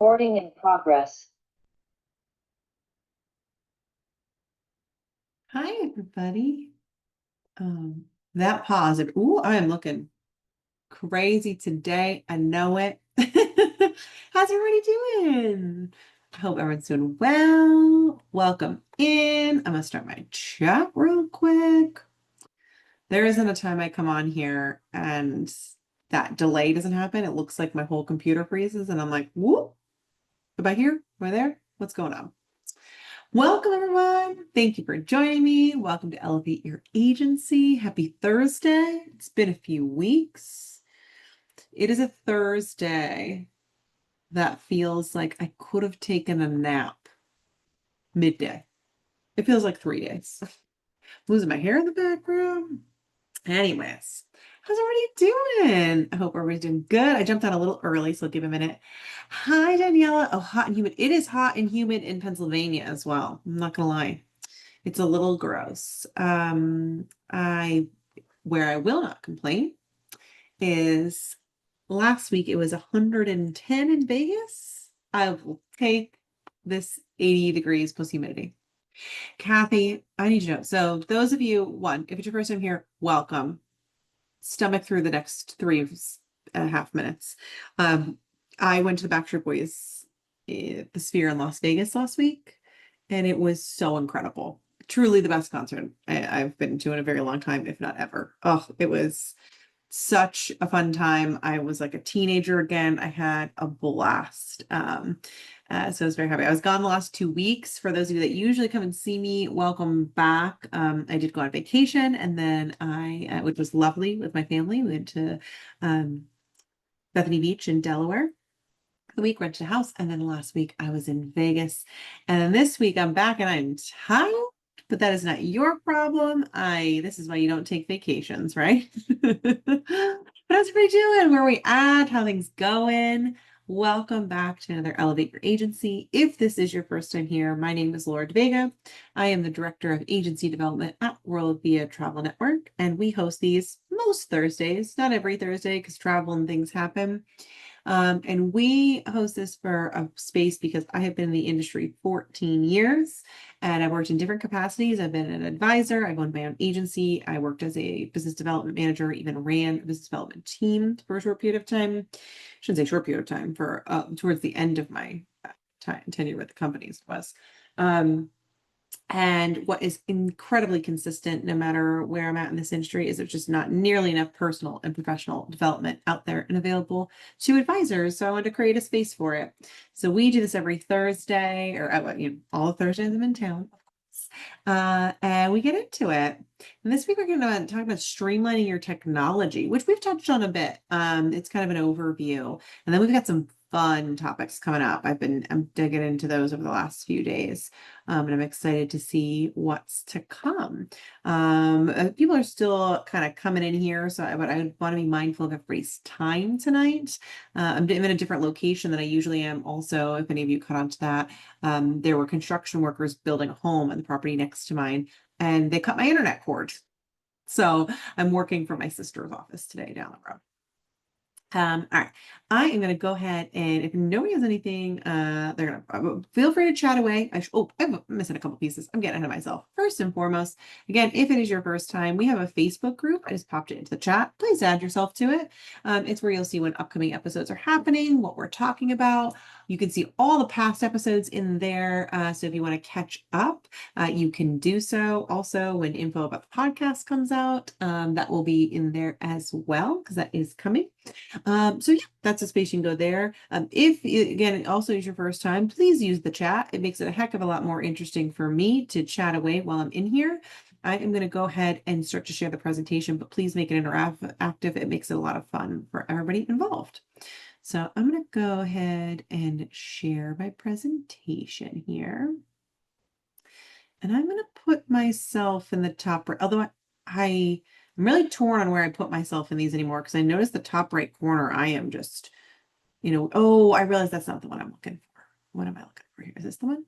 Recording in progress. Hi, everybody. That pause. Ooh, I am looking crazy today. I know it. How's everybody doing? I hope everyone's doing well. Welcome in. I'm gonna start my chat real quick. There isn't a time I come on here and that delay doesn't happen. It looks like my whole computer freezes and I'm like, whoop, am I here? Am I there? What's going on? Welcome, everyone. Thank you for joining me. Welcome to Elevate Your Agency. Happy Thursday. It's been a few weeks. It is a Thursday that feels like I could have taken a nap midday. It feels like 3 days. Losing my hair in the background. Anyways, how's everybody doing? I hope everybody's doing good. I jumped on a little early, so I'll give a minute. Hi, Daniela. Oh, hot and humid. It is hot and humid in Pennsylvania as well. I'm not gonna lie. It's a little gross. Where I will not complain is last week it was 110 in Vegas. I will take this 80 degrees plus humidity. Kathy, I need to know. So those of you, one, if it's your first time here, welcome. Stomach through the next 3.5 minutes. I went to the Backstreet Boys, the Sphere in Las Vegas last week, and it was so incredible. Truly the best concert I've been to in a very long time, if not ever. Oh, it was such a fun time. I was like a teenager again. I had a blast. So I was very happy. I was gone the last 2 weeks. For those of you that usually come and see me, welcome back. I did go on vacation and then which was lovely with my family. We went to Bethany Beach in Delaware. The week rented a house, and then last week I was in Vegas, and then this week I'm back and I'm tired, but that is not your problem. This is why you don't take vacations, right? How's everybody doing? Where are we at? How things going? Welcome back to another Elevate Your Agency. If this is your first time here, my name is Laura DeVega. I am the Director of Agency Development at World Via Travel Network, and we host these most Thursdays, not every Thursday because travel and things happen. And we host this for a space because I have been in the industry 14 years and I've worked in different capacities. I've been an advisor, I've owned my own agency, I worked as a business development manager, even ran a business development team for a short period of time. I shouldn't say short period of time, for towards the end of my tenure with the companies was. And what is incredibly consistent, no matter where I'm at in this industry, is there's just not nearly enough personal and professional development out there and available to advisors. So I wanted to create a space for it. So we do this every Thursday, or all the Thursdays I'm in town, of course. And we get into it. And this week we're going to talk about streamlining your technology, which we've touched on a bit. It's kind of an overview. And then we've got some fun topics coming up. I'm digging into those over the last few days. And I'm excited to see what's to come. People are still kind of coming in here, but I would want to be mindful of everybody's time tonight. I'm in a different location than I usually am. Also, if any of you caught on to that, there were construction workers building a home on the property next to mine, and they cut my internet cord. So I'm working from my sister's office today down the road. All right, I am going to go ahead and if nobody has anything, they're going to feel free to chat away. I'm missing a couple pieces. I'm getting ahead of myself. First and foremost, again, if it is your first time, we have a Facebook group. I just popped it into the chat. Please add yourself to it. It's where you'll see when upcoming episodes are happening, what we're talking about. You can see all the past episodes in there. So if you want to catch up, you can do so. Also, when info about the podcast comes out, that will be in there as well, because that is coming. So yeah, that's a space you can go there. If again, it also is your first time, please use the chat. It makes it a heck of a lot more interesting for me to chat away while I'm in here. I am going to go ahead and start to share the presentation, but please make it interactive. It makes it a lot of fun for everybody involved. So I'm going to go ahead and share my presentation here. And I'm going to put myself in the top right, although I'm really torn on where I put myself in these anymore because I noticed the top right corner, I am just, oh, I realize that's not the one I'm looking for. What am I looking for here? Is this the one?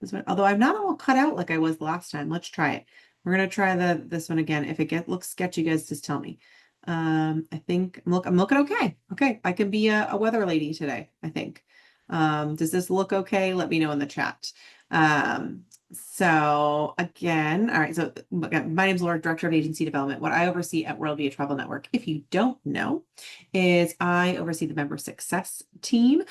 This one, although I'm not all cut out like I was last time. Let's try it. We're going to try this one again. If it looks sketchy, guys, just tell me. I think I'm looking okay. Okay, I can be a weather lady today, I think. Does this look okay? Let me know in the chat. So again, all right. So again, my name is Laura, Director of Agency Development. What I oversee at World Via Travel Network, if you don't know, is I oversee the member success team,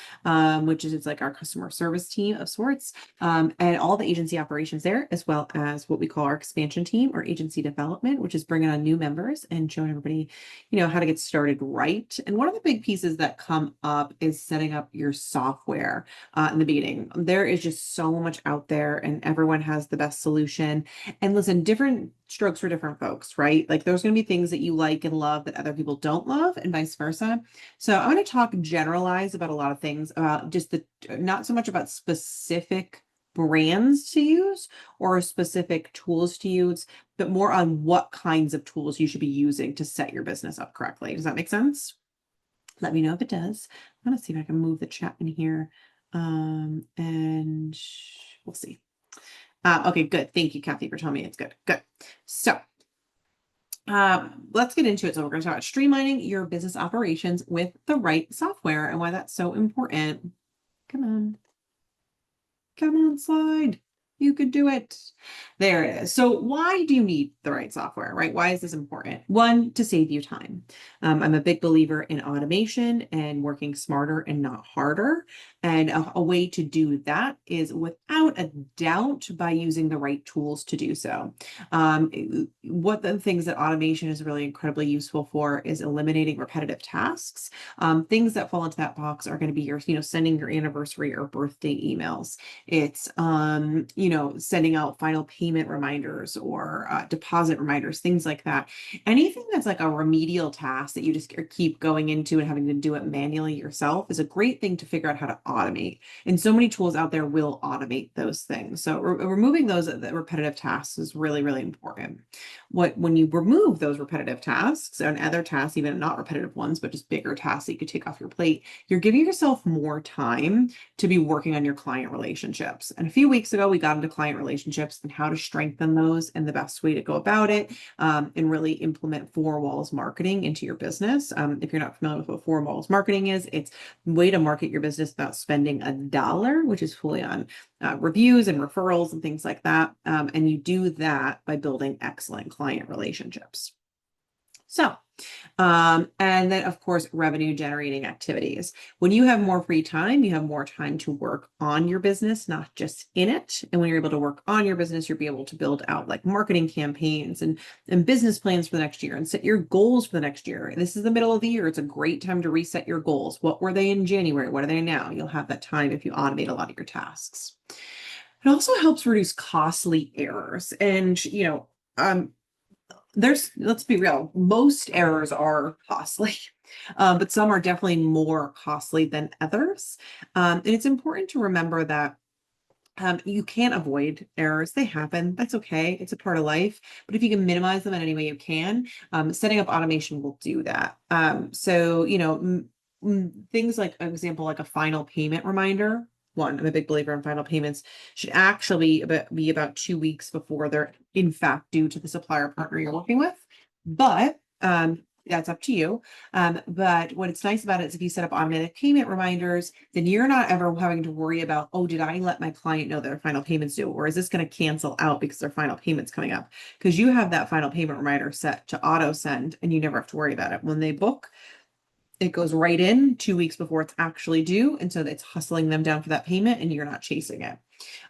which is it's like our customer service team of sorts, and all the agency operations there, as well as what we call our expansion team or agency development, which is bringing on new members and showing everybody, how to get started right. And one of the big pieces that come up is setting up your software in the beginning. There is just so much out there, and everyone has the best solution. And listen, different strokes for different folks, right? Like there's going to be things that you like and love that other people don't love, and vice versa. So I'm going to talk generalized about a lot of things, about just not so much about specific brands to use or specific tools to use, but more on what kinds of tools you should be using to set your business up correctly. Does that make sense? Let me know if it does. I'm going to see if I can move the chat in here. And we'll see. Okay, good. Thank you, Kathy, for telling me it's good. Good. So let's get into it. So we're going to talk about streamlining your business operations with the right software and why that's so important. Come on. Come on, slide. You could do it. There it is. So why do you need the right software, right? Why is this important? One, to save you time. I'm a big believer in automation and working smarter and not harder. And a way to do that is without a doubt by using the right tools to do so. What the things that automation is really incredibly useful for is eliminating repetitive tasks. Things that fall into that box are going to be your, sending your anniversary or birthday emails. It's, sending out final payment reminders or deposit reminders, things like that. Anything that's like a remedial task that you just keep going into and having to do it manually yourself is a great thing to figure out how to automate. And so many tools out there will automate those things. So removing those repetitive tasks is really, really important. When you remove those repetitive tasks and other tasks, even not repetitive ones, but just bigger tasks that you could take off your plate, you're giving yourself more time to be working on your client relationships. And a few weeks ago, we got into client relationships and how to strengthen those and the best way to go about it, and really implement four walls marketing into your business. If you're not familiar with what four walls marketing is, it's a way to market your business without spending $1, which is fully on reviews and referrals and things like that. And you do that by building excellent client relationships. So, and then of course, revenue generating activities. When you have more free time, you have more time to work on your business, not just in it. And when you're able to work on your business, you'll be able to build out like marketing campaigns and business plans for the next year and set your goals for the next year. This is the middle of the year. It's a great time to reset your goals. What were they in January? What are they now? You'll have that time if you automate a lot of your tasks. It also helps reduce costly errors. And, let's be real, most errors are costly, but some are definitely more costly than others. And it's important to remember that you can't avoid errors. They happen. That's okay. It's a part of life. But if you can minimize them in any way you can, setting up automation will do that. So, things like, an example, like a final payment reminder. One, I'm a big believer in final payments should actually be about 2 weeks before they're in fact due to the supplier partner you're working with. But that's up to you. But what it's nice about it is if you set up automatic payment reminders, then you're not ever having to worry about, oh, did I let my client know their final payment's due? Or is this going to cancel out because their final payment's coming up? Because you have that final payment reminder set to auto send and you never have to worry about it. When they book, it goes right in 2 weeks before it's actually due. And so it's hustling them down for that payment and you're not chasing it.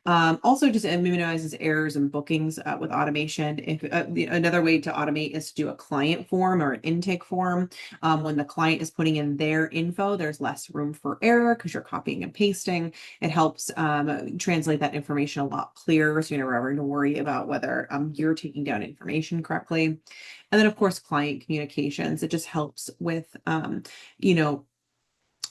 Also, just minimizes errors and bookings with automation. If another way to automate is to do a client form or an intake form. When the client is putting in their info, there's less room for error because you're copying and pasting. It helps translate that information a lot clearer, so you're never having to worry about whether you're taking down information correctly. And then, of course, client communications. It just helps with,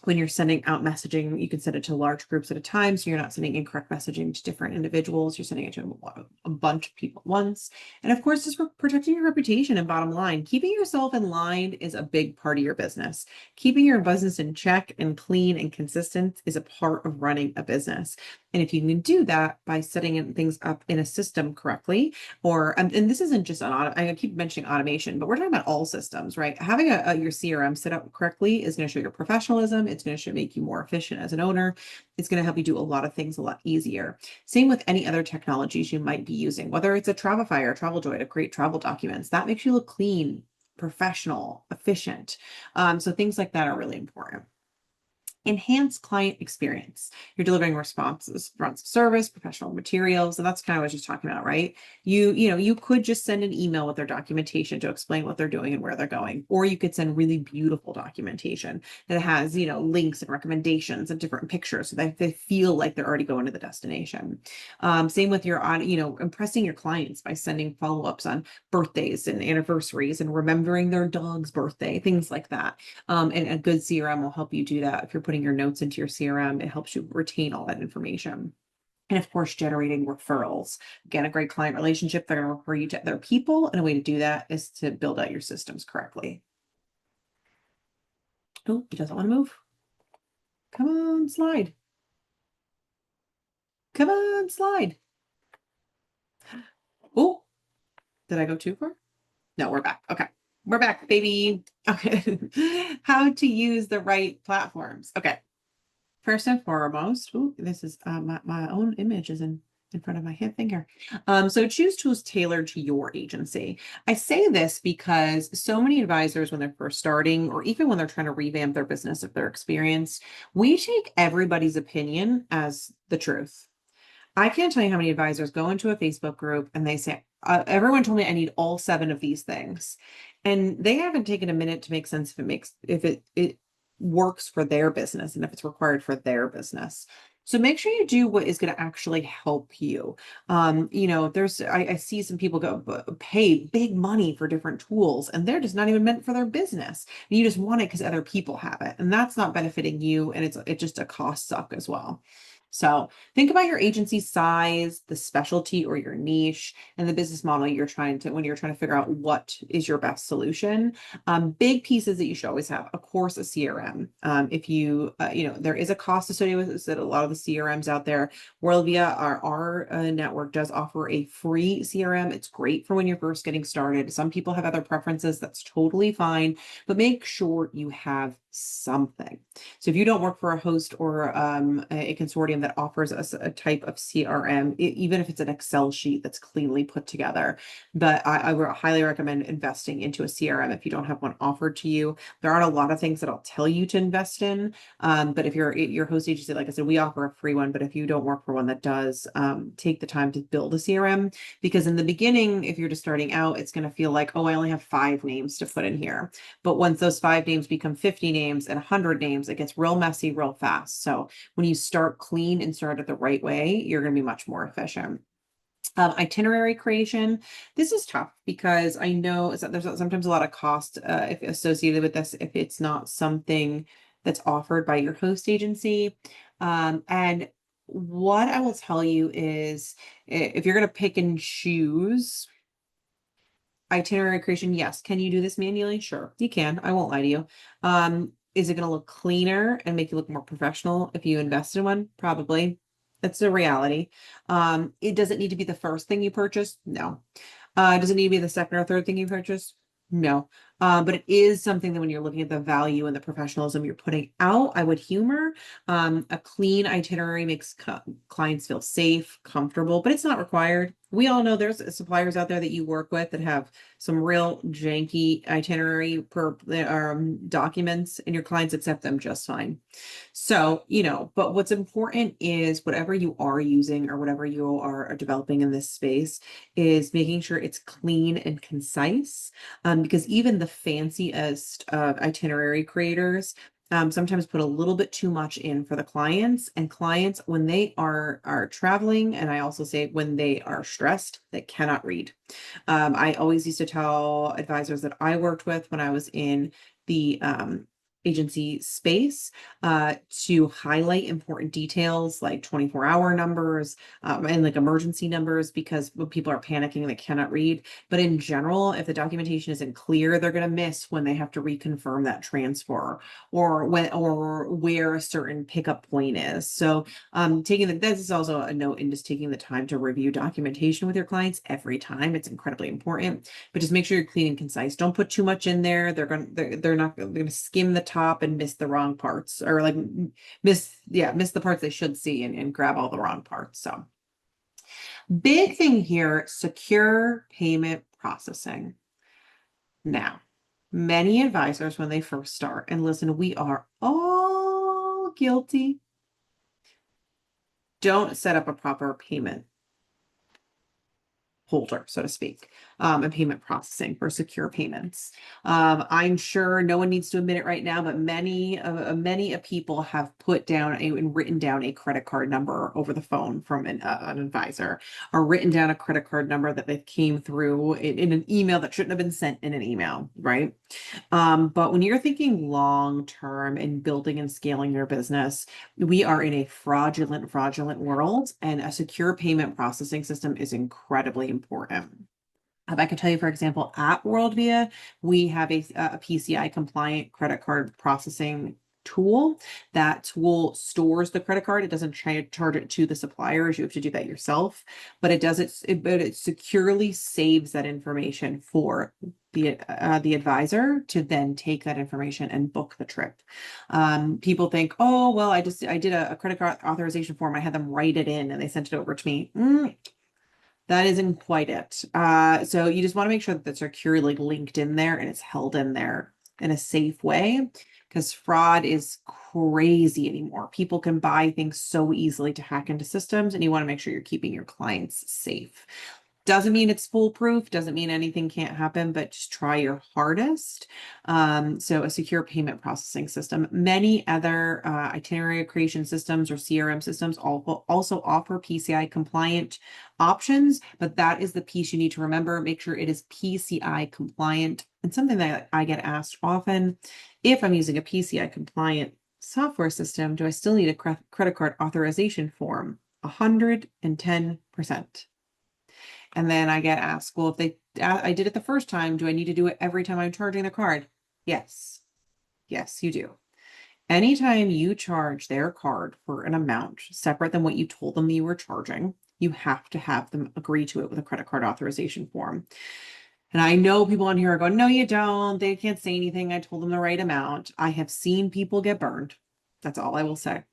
when you're sending out messaging, you can send it to large groups at a time. So you're not sending incorrect messaging to different individuals. You're sending it to a bunch of people at once. And of course, just protecting your reputation and bottom line. Keeping yourself in line is a big part of your business. Keeping your business in check and clean and consistent is a part of running a business. And if you can do that by setting things up in a system correctly, or, and this isn't just I keep mentioning automation, but we're talking about all systems, right? Having your CRM set up correctly is going to show your professionalism, It's going to make you more efficient as an owner. It's going to help you do a lot of things a lot easier. Same with any other technologies you might be using, whether it's a Travefy or TravelJoy to create travel documents. That makes you look clean, professional, efficient. So things like that are really important. Enhance client experience. You're delivering responsive service, professional materials, and that's kind of what I was just talking about, right? You could just send an email with their documentation to explain what they're doing and where they're going, or you could send really beautiful documentation that has, links and recommendations and different pictures so that they feel like they're already going to the destination. Same with your impressing your clients by sending follow-ups on birthdays and anniversaries and remembering their dog's birthday, things like that. And a good CRM will help you do that. If you're putting your notes into your CRM, it helps you retain all that information. And of course, generating referrals. Again, a great client relationship, they're going to refer you to other people. And a way to do that is to build out your systems correctly. Oh, he doesn't want to move. Come on, slide. Come on, slide. Oh, did I go too far? No, we're back. Okay. We're back, baby. Okay. How to use the right platforms. Okay. First and foremost, this is my own image is in front of my finger. So choose tools tailored to your agency. I say this because so many advisors, when they're first starting, or even when they're trying to revamp their business, if they're experienced, we take everybody's opinion as the truth. I can't tell you how many advisors go into a Facebook group and they say, everyone told me I need all 7 of these things. And they haven't taken a minute to make sense if it works for their business and if it's required for their business. So make sure you do what is going to actually help you. I see some people pay big money for different tools and they're just not even meant for their business. And you just want it because other people have it. And that's not benefiting you. And it's just a cost suck as well. So think about your agency size, the specialty or your niche, and the business model when you're trying to figure out what is your best solution. Big pieces that you should always have, of course, a CRM. If there is a cost associated with it. A lot of the CRMs out there, WorldVia, our network does offer a free CRM. It's great for when you're first getting started. Some people have other preferences. That's totally fine, but make sure you have something. So if you don't work for a host or a consortium that offers us a type of CRM, even if it's an Excel sheet that's cleanly put together, but I would highly recommend investing into a CRM if you don't have one offered to you. There aren't a lot of things that I'll tell you to invest in, but if your host agency, like I said, we offer a free one, but if you don't work for one that does, take the time to build a CRM, because in the beginning, if you're just starting out, it's going to feel like, oh, I only have 5 names to put in here. But once those 5 names become 50 names and 100 names, it gets real messy real fast. So when you start clean and start it the right way, you're going to be much more efficient. Itinerary creation. This is tough because I know there's sometimes a lot of cost associated with this if it's not something that's offered by your host agency. And what I will tell you is if you're going to pick and choose itinerary creation, yes. Can you do this manually? Sure, you can. I won't lie to you. Is it going to look cleaner and make you look more professional if you invest in one? Probably. That's the reality. It doesn't need to be the first thing you purchase. No. Does it need to be the second or third thing you purchase? No. But it is something that when you're looking at the value and the professionalism you're putting out, I would humor. A clean itinerary makes clients feel safe, comfortable, but it's not required. We all know there's suppliers out there that you work with that have some real janky itinerary documents, and your clients accept them just fine. So, but what's important is whatever you are using or whatever you are developing in this space is making sure it's clean and concise. Because even the fanciest itinerary creators sometimes put a little bit too much in for the clients, and clients, when they are traveling, and I also say when they are stressed, they cannot read. I always used to tell advisors that I worked with when I was in the agency space to highlight important details like 24-hour numbers and like emergency numbers, because when people are panicking, they cannot read. But in general, if the documentation isn't clear, they're going to miss when they have to reconfirm that transfer or where a certain pickup point is. So this is also a note in just taking the time to review documentation with your clients every time. It's incredibly important, but just make sure you're clean and concise. Don't put too much in there. They're going to skim the top and miss the wrong parts, or like miss the parts they should see and grab all the wrong parts. So big thing here, secure payment processing. Now, many advisors, when they first start, and listen, we are all guilty, don't set up a proper payment holder, so to speak, and payment processing for secure payments. I'm sure no one needs to admit it right now, but many people have put down and written down a credit card number over the phone from an advisor, or written down a credit card number that they came through in an email that shouldn't have been sent in an email, right? But when you're thinking long term and building and scaling your business, we are in a fraudulent world, and a secure payment processing system is incredibly important. I can tell you, for example, at WorldVia, we have a PCI compliant credit card processing tool. That tool stores the credit card. It doesn't charge it to the suppliers. You have to do that yourself, but it securely saves that information for the advisor to then take that information and book the trip. People think, oh, well, I did a credit card authorization form. I had them write it in and they sent it over to me. That isn't quite it. So you just want to make sure that it's securely linked in there and it's held in there in a safe way, because fraud is crazy anymore. People can buy things so easily to hack into systems, and you want to make sure you're keeping your clients safe. Doesn't mean it's foolproof, doesn't mean anything can't happen, but just try your hardest. So a secure payment processing system. Many other itinerary creation systems or CRM systems also offer PCI compliant options, but that is the piece you need to remember. Make sure it is PCI compliant. And something that I get asked often, if I'm using a PCI compliant software system, do I still need a credit card authorization form? 110%. And then I get asked, well, if I did it the first time, do I need to do it every time I'm charging the card? Yes. Yes, you do. Anytime you charge their card for an amount separate than what you told them you were charging, you have to have them agree to it with a credit card authorization form. And I know people on here are going, no, you don't. They can't say anything. I told them the right amount. I have seen people get burned. That's all I will say.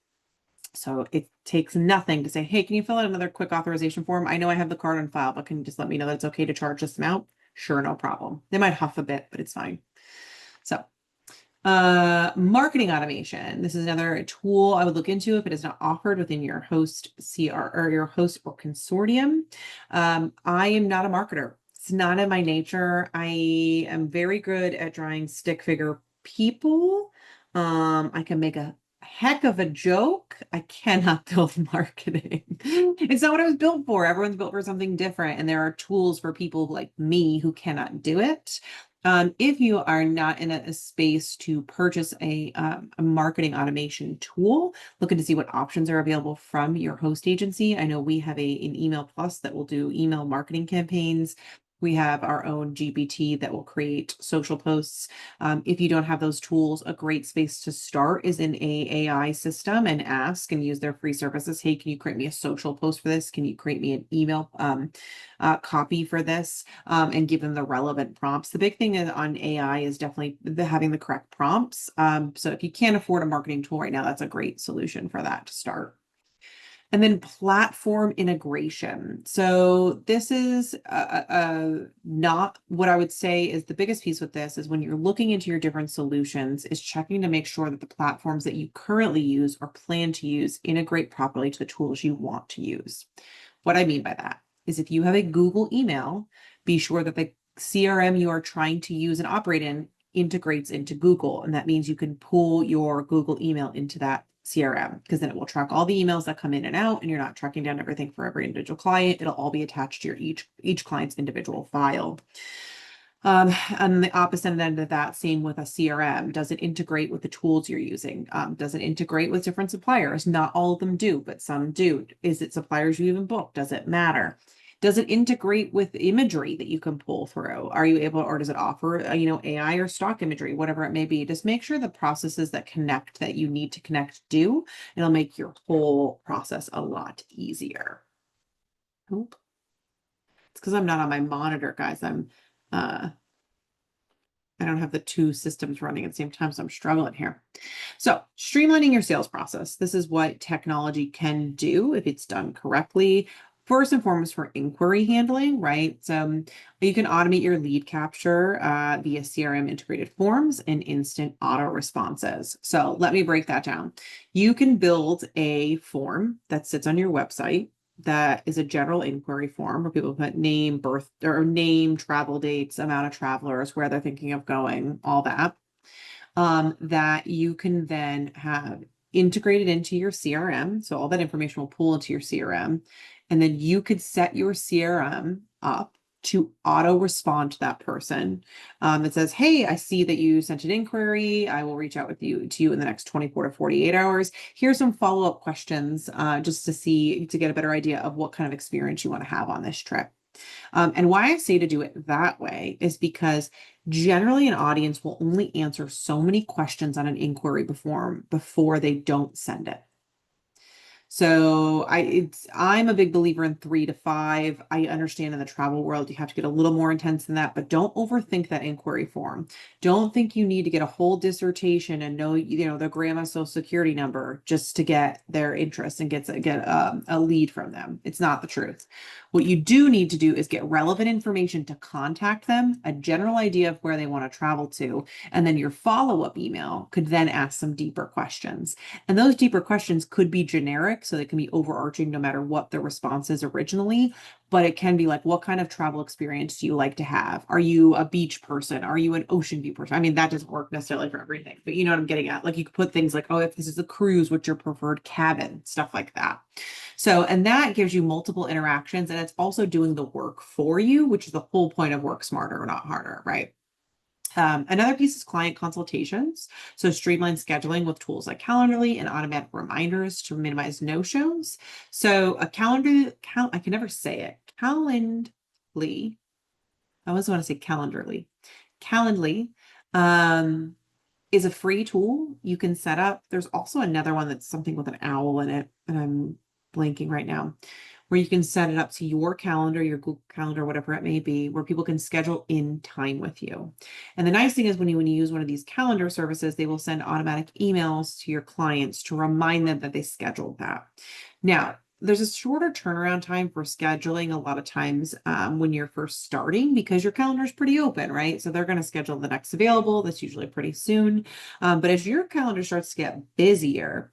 So it takes nothing to say, hey, can you fill out another quick authorization form? I know I have the card on file, but can you just let me know that it's okay to charge this amount? Sure, no problem. They might huff a bit, but it's fine. So marketing automation. This is another tool I would look into if it is not offered within your host or your host or consortium. I am not a marketer. It's not in my nature. I am very good at drawing stick figure people. I can make a heck of a joke. I cannot build marketing. It's not what I was built for. Everyone's built for something different, and there are tools for people like me who cannot do it. If you are not in a space to purchase a marketing automation tool, looking to see what options are available from your host agency. I know we have an email plus that will do email marketing campaigns. We have our own GPT that will create social posts. If you don't have those tools, a great space to start is in a AI system and ask and use their free services. Hey, can you create me a social post for this? Can you create me an email copy for this? And give them the relevant prompts. The big thing on AI is definitely having the correct prompts. So if you can't afford a marketing tool right now, that's a great solution for that to start. And then platform integration. So this is not what I would say is the biggest piece with this is when you're looking into your different solutions is checking to make sure that the platforms that you currently use or plan to use integrate properly to the tools you want to use. What I mean by that is if you have a Google email, be sure that the CRM you are trying to use and operate in integrates into Google. And that means you can pull your Google email into that CRM, because then it will track all the emails that come in and out, and you're not tracking down everything for every individual client. It'll all be attached to your each client's individual file. And the opposite end of that, same with a CRM. Does it integrate with the tools you're using? Does it integrate with different suppliers? Not all of them do, but some do. Is it suppliers you even book? Does it matter? Does it integrate with imagery that you can pull through? Are you able, or does it offer, AI or stock imagery, whatever it may be? Just make sure the processes that connect that you need to connect do. It'll make your whole process a lot easier. Oop. It's because I'm not on my monitor, guys. I'm I don't have the two systems running at the same time, so I'm struggling here. So streamlining your sales process. This is what technology can do if it's done correctly. First and foremost for inquiry handling, right? So you can automate your lead capture via CRM integrated forms and instant auto responses. So let me break that down. You can build a form that sits on your website that is a general inquiry form where people put name, birth, or name, travel dates, amount of travelers, where they're thinking of going, all that. That you can then have integrated into your CRM. So all that information will pull into your CRM. And then you could set your CRM up to auto respond to that person that says, hey, I see that you sent an inquiry. I will reach out to you in the next 24 to 48 hours. Here's some follow-up questions just to get a better idea of what kind of experience you want to have on this trip. And why I say to do it that way is because generally an audience will only answer so many questions on an inquiry before they don't send it. So I'm a big believer in 3 to 5. I understand in the travel world, you have to get a little more intense than that, but don't overthink that inquiry form. Don't think you need to get a whole dissertation and know, their grandma's social security number just to get their interest and get a lead from them. It's not the truth. What you do need to do is get relevant information to contact them, a general idea of where they want to travel to, and then your follow-up email could then ask some deeper questions. And those deeper questions could be generic, so they can be overarching no matter what the response is originally, but it can be like, what kind of travel experience do you like to have? Are you a beach person? Are you an ocean view person? I mean, that doesn't work necessarily for everything, but you know what I'm getting at? Like you could put things like, oh, if this is a cruise, what's your preferred cabin? Stuff like that. So, and that gives you multiple interactions, and it's also doing the work for you, which is the whole point of work smarter, not harder, right? Another piece is client consultations. So streamline scheduling with tools like Calendly and automatic reminders to minimize no-shows. So I can never say it. Calendly. I always want to say Calendarly. Calendly is a free tool you can set up. There's also another one that's something with an owl in it, and I'm blanking right now, where you can set it up to your calendar, your Google Calendar, whatever it may be, where people can schedule in time with you. And the nice thing is when you use one of these calendar services, they will send automatic emails to your clients to remind them that they scheduled that. Now, there's a shorter turnaround time for scheduling a lot of times when you're first starting because your calendar is pretty open, right? So they're going to schedule the next available. That's usually pretty soon. But as your calendar starts to get busier,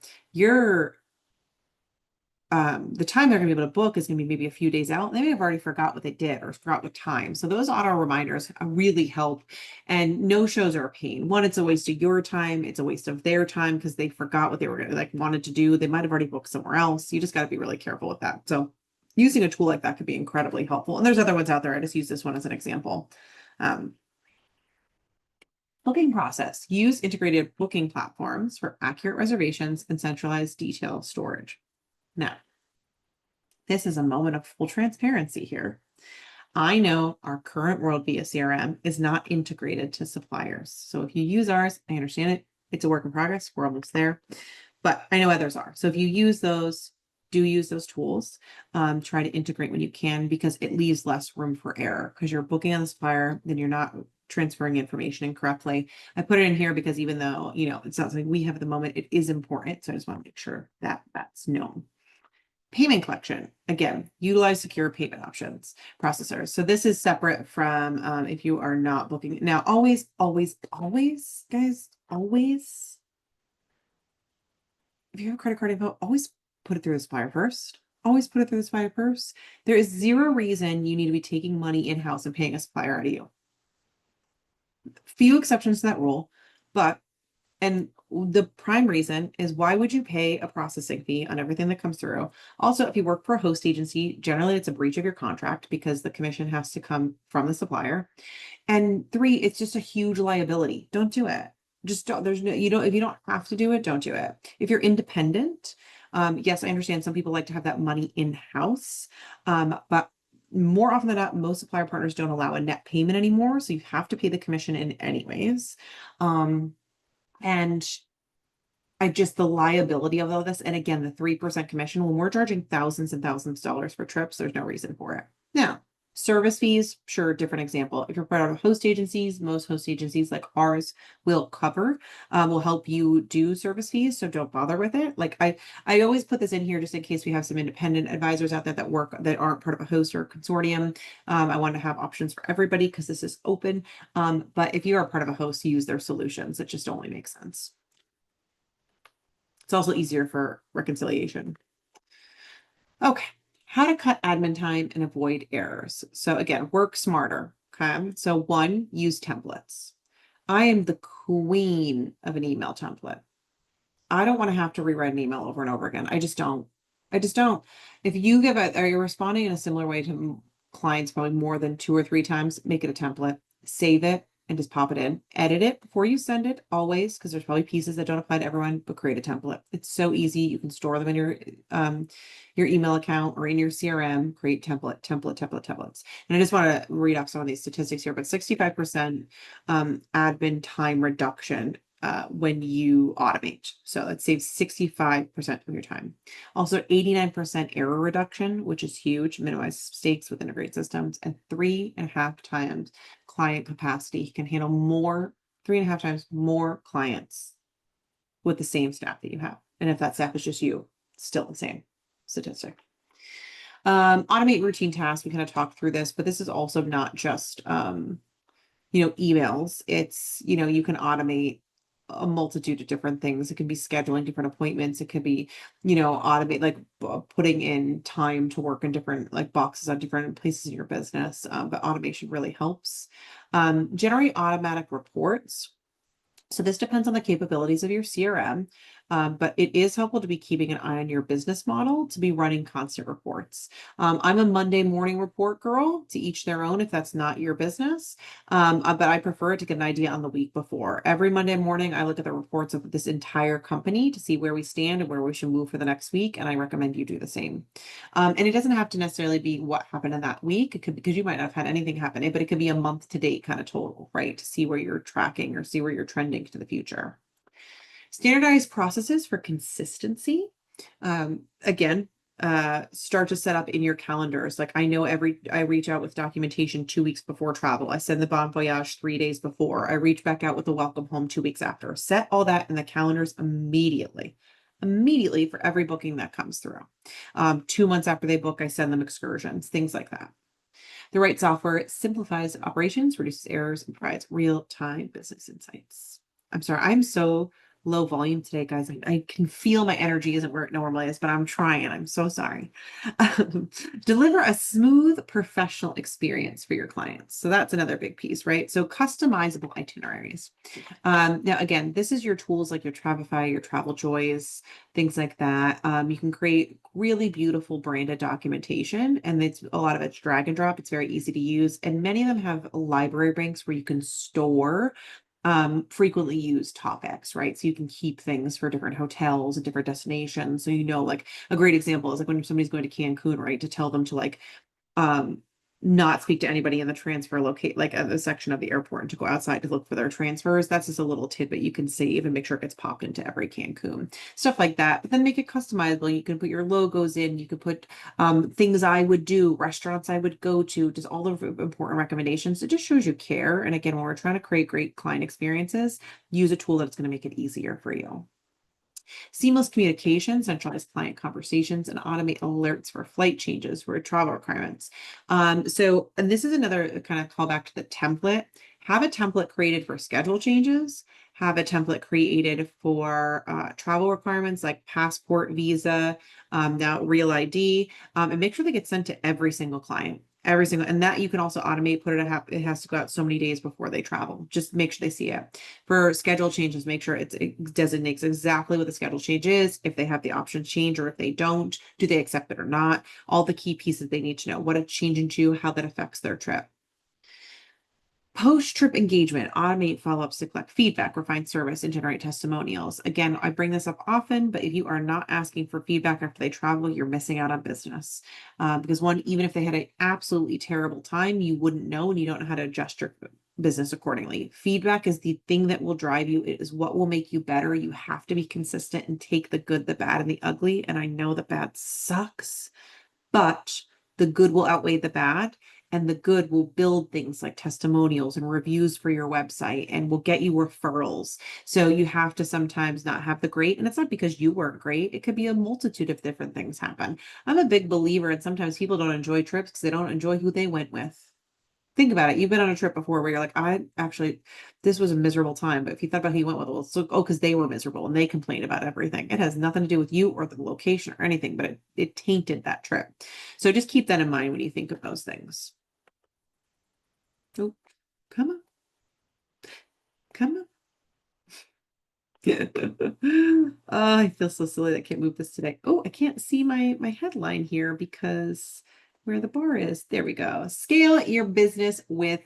the time they're going to be able to book is going to be maybe a few days out. They may have already forgot what they did or forgot what time. So those auto reminders really help. And no-shows are a pain. One, it's a waste of your time. It's a waste of their time because they forgot what they were wanted to do. They might have already booked somewhere else. You just got to be really careful with that. So using a tool like that could be incredibly helpful. And there's other ones out there. I just use this one as an example. Booking process. Use integrated booking platforms for accurate reservations and centralized detail storage. Now, this is a moment of full transparency here. I know our current World via CRM is not integrated to suppliers. So if you use ours, I understand it. It's a work in progress. We're almost there, but I know others are. So if you use those, do use those tools. Try to integrate when you can because it leaves less room for error because you're booking on the supplier, then you're not transferring information incorrectly. I put it in here because even though, it's not something we have at the moment, it is important. So I just want to make sure that that's known. Payment collection, again, utilize secure payment options processors. So this is separate from if you are not booking. Now, always, guys, always, if you have a credit card info, always put it through the supplier first. Always put it through the supplier first. There is zero reason you need to be taking money in-house and paying a supplier out of you. Few exceptions to that rule, and the prime reason is why would you pay a processing fee on everything that comes through? Also, if you work for a host agency, generally it's a breach of your contract because the commission has to come from the supplier. And 3, it's just a huge liability. Don't do it. Just don't, if you don't have to do it, don't do it. If you're independent, yes, I understand some people like to have that money in-house, but more often than not, most supplier partners don't allow a net payment anymore. So you have to pay the commission in anyways. And the liability of all this, and again, the 3% commission, when we're charging thousands and thousands of dollars for trips, there's no reason for it. Now, Service fees, sure, different example. If you're part of host agencies, most host agencies like ours will cover, will help you do service fees. So don't bother with it. Like I always put this in here just in case we have some independent advisors out there that work that aren't part of a host or a consortium. I want to have options for everybody because this is open. But if you are part of a host, use their solutions. It just only makes sense. It's also easier for reconciliation. Okay, how to cut admin time and avoid errors. So again, work smarter. Okay, so one, use templates. I am the queen of an email template. I don't want to have to rewrite an email over and over again. I just don't. I just don't. If you give it, are you responding in a similar way to clients probably more than 2 or 3 times, make it a template, save it, and just pop it in. Edit it before you send it, always, because there's probably pieces that don't apply to everyone, but create a template. It's so easy. You can store them in your email account or in your CRM, create templates. And I just want to read off some of these statistics here, but 65% admin time reduction when you automate. So it saves 65% of your time. Also 89% error reduction, which is huge, minimize mistakes with integrated systems, and 3.5 times client capacity. You can handle 3.5 times more clients with the same staff that you have. And if that staff is just you, still the same statistic. Automate routine tasks. We kind of talked through this, but this is also not just, emails. It's, you can automate a multitude of different things. It can be scheduling different appointments. It could be, automate, like putting in time to work in different like boxes on different places in your business. But automation really helps. Generate automatic reports. So this depends on the capabilities of your CRM, but it is helpful to be keeping an eye on your business model to be running constant reports. I'm a Monday morning report girl, to each their own if that's not your business, but I prefer to get an idea on the week before. Every Monday morning, I look at the reports of this entire company to see where we stand and where we should move for the next week, and I recommend you do the same. And it doesn't have to necessarily be what happened in that week. It could, because you might not have had anything happen, but it could be a month to date kind of total, right? To see where you're tracking or see where you're trending to the future. Standardized processes for consistency. Again, start to set up in your calendars. Like I know I reach out with documentation 2 weeks before travel. I send the bon voyage 3 days before. I reach back out with the welcome home 2 weeks after. Set all that in the calendars immediately for every booking that comes through. 2 months after they book, I send them excursions, things like that. The right software simplifies operations, reduces errors, and provides real-time business insights. I'm sorry, I'm so low volume today, guys. I can feel my energy isn't where it normally is, but I'm trying. I'm so sorry. Deliver a smooth, professional experience for your clients. So that's another big piece, right? So customizable itineraries. Now, again, this is your tools like your Travefy, your TravelJoys, things like that. You can create really beautiful branded documentation, and a lot of it's drag and drop. It's very easy to use, and many of them have library banks where you can store frequently used topics, right? So you can keep things for different hotels and different destinations. So, like a great example is like when somebody's going to Cancun, right? To tell them to like, not speak to anybody in the transfer like at the section of the airport and to go outside to look for their transfers. That's just a little tidbit you can save and make sure it gets popped into every Cancun, stuff like that. But then make it customizable. You can put your logos in, you could put things I would do, restaurants I would go to, just all the important recommendations. It just shows you care. And again, when we're trying to create great client experiences, use a tool that's going to make it easier for you. Seamless communication, centralize client conversations, and automate alerts for flight changes for travel requirements. And this is another kind of callback to the template. Have a template created for schedule changes. Have a template created for travel requirements like passport, visa, now real ID, and make sure they get sent to every single client. And that you can also automate, it has to go out so many days before they travel. Just make sure they see it. For schedule changes, make sure it designates exactly what the schedule change is, if they have the option to change, or if they don't, do they accept it or not? All the key pieces they need to know, what it's changing to, how that affects their trip. Post-trip engagement, automate follow-ups to collect feedback, refine service, and generate testimonials. Again, I bring this up often, but if you are not asking for feedback after they travel, you're missing out on business. Because even if they had an absolutely terrible time, you wouldn't know, and you don't know how to adjust your business accordingly. Feedback is the thing that will drive you. It is what will make you better. You have to be consistent and take the good, the bad, and the ugly. And I know the bad sucks, but the good will outweigh the bad. And the good will build things like testimonials and reviews for your website and will get you referrals. So you have to sometimes not have the great, and it's not because you weren't great. It could be a multitude of different things happen. I'm a big believer, and sometimes people don't enjoy trips because they don't enjoy who they went with. Think about it. You've been on a trip before where you're like, I actually, this was a miserable time. But if you thought about who you went with, well, so, oh, because they were miserable and they complained about everything. It has nothing to do with you or the location or anything, but it tainted that trip. So just keep that in mind when you think of those things. Oh, come on, come on. Oh, I feel so silly that I can't move this today. Oh, I can't see my headline here because where the bar is. There we go. Scale your business with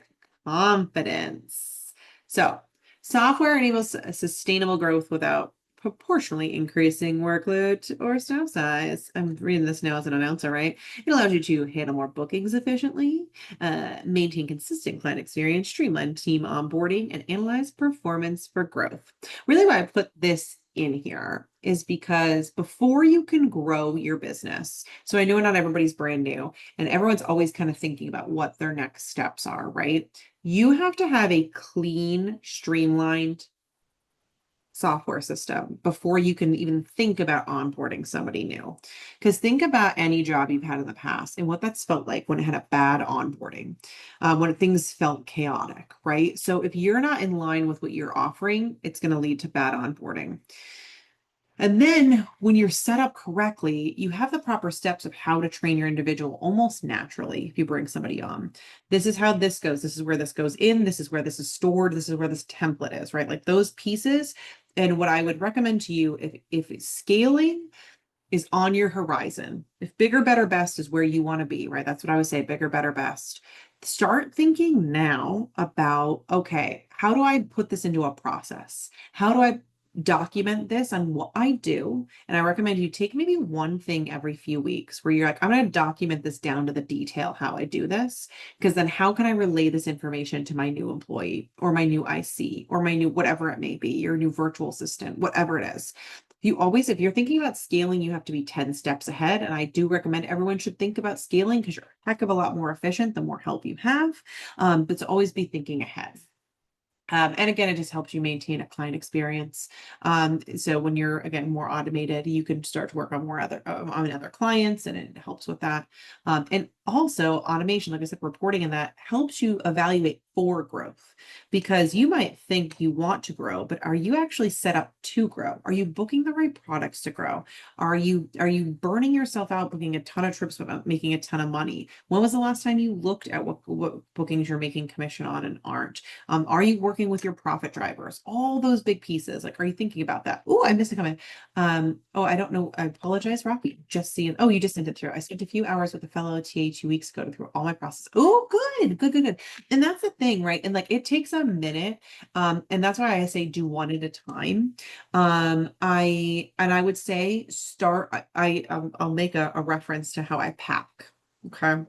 confidence. So, software enables sustainable growth without proportionally increasing workload or staff size. I'm reading this now as an announcer, right? It allows you to handle more bookings efficiently, maintain consistent client experience, streamline team onboarding, and analyze performance for growth. Really, why I put this in here is because before you can grow your business, so I know not everybody's brand new and everyone's always kind of thinking about what their next steps are, right? You have to have a clean, streamlined software system before you can even think about onboarding somebody new. Because think about any job you've had in the past and what that's felt like when it had a bad onboarding, when things felt chaotic, right? So if you're not in line with what you're offering, it's going to lead to bad onboarding. And then when you're set up correctly, you have the proper steps of how to train your individual almost naturally if you bring somebody on. This is how this goes. This is where this goes in. This is where this is stored. This is where this template is, right? Like those pieces. And what I would recommend to you, if scaling is on your horizon, if bigger, better, best is where you want to be, right? That's what I would say, bigger, better, best. Start thinking now about, okay, how do I put this into a process? How do I document this on what I do? And I recommend you take maybe one thing every few weeks where you're like, I'm going to document this down to the detail how I do this. Because then how can I relay this information to my new employee or my new IC or my new whatever it may be, your new virtual assistant, whatever it is. You always, if you're thinking about scaling, you have to be 10 steps ahead. And I do recommend everyone should think about scaling because you're a heck of a lot more efficient the more help you have. But to always be thinking ahead. And again, it just helps you maintain a client experience. So when you're again more automated, you can start to work on more other clients, and it helps with that. And also automation, like I said, reporting and that helps you evaluate for growth because you might think you want to grow, but are you actually set up to grow? Are you booking the right products to grow? Are you burning yourself out booking a ton of trips without making a ton of money? When was the last time you looked at what bookings you're making commission on and aren't? Are you working with your profit drivers? All those big pieces. Like, are you thinking about that? Oh, I missed a comment. Oh, I don't know. I apologize, Rocky. Just seeing. Oh, you just sent it through. I spent a few hours with a fellow TA 2 weeks ago to through all my process. Oh, good. And that's the thing, right? And like it takes a minute. And that's why I say do one at a time. I would say start. I'll make a reference to how I pack. Okay.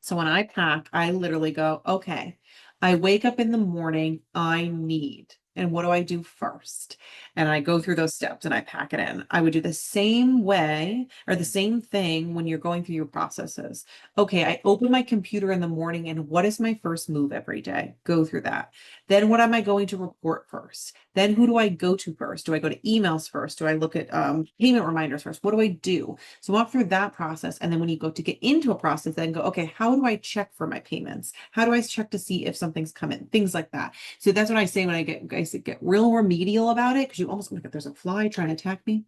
So when I pack, I literally go, okay, I wake up in the morning, I need, and what do I do first? And I go through those steps and I pack it in. I would do the same way or the same thing when you're going through your processes. Okay, I open my computer in the morning and what is my first move every day? Go through that. Then what am I going to report first? Then who do I go to first? Do I go to emails first? Do I look at payment reminders first? What do I do? So walk through that process. And then when you go to get into a process, then go, okay, how do I check for my payments? How do I check to see if something's come in? Things like that. So that's what I say when I get real remedial about it, because you almost look at there's a fly trying to attack me.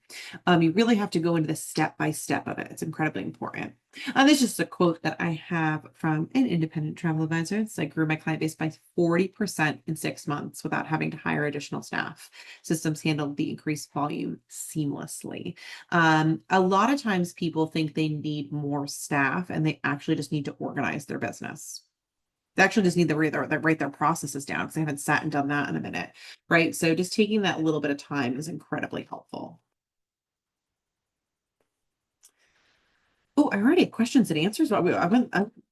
You really have to go into the step by step of it. It's incredibly important. This is just a quote that I have from an independent travel advisor. It's I grew my client base by 40% in 6 months without having to hire additional staff. Systems handled the increased volume seamlessly. A lot of times people think they need more staff and they actually just need to organize their business. They actually just need to write their processes down because I haven't sat and done that in a minute, right? So just taking that little bit of time is incredibly helpful. Oh, I already have questions and answers. I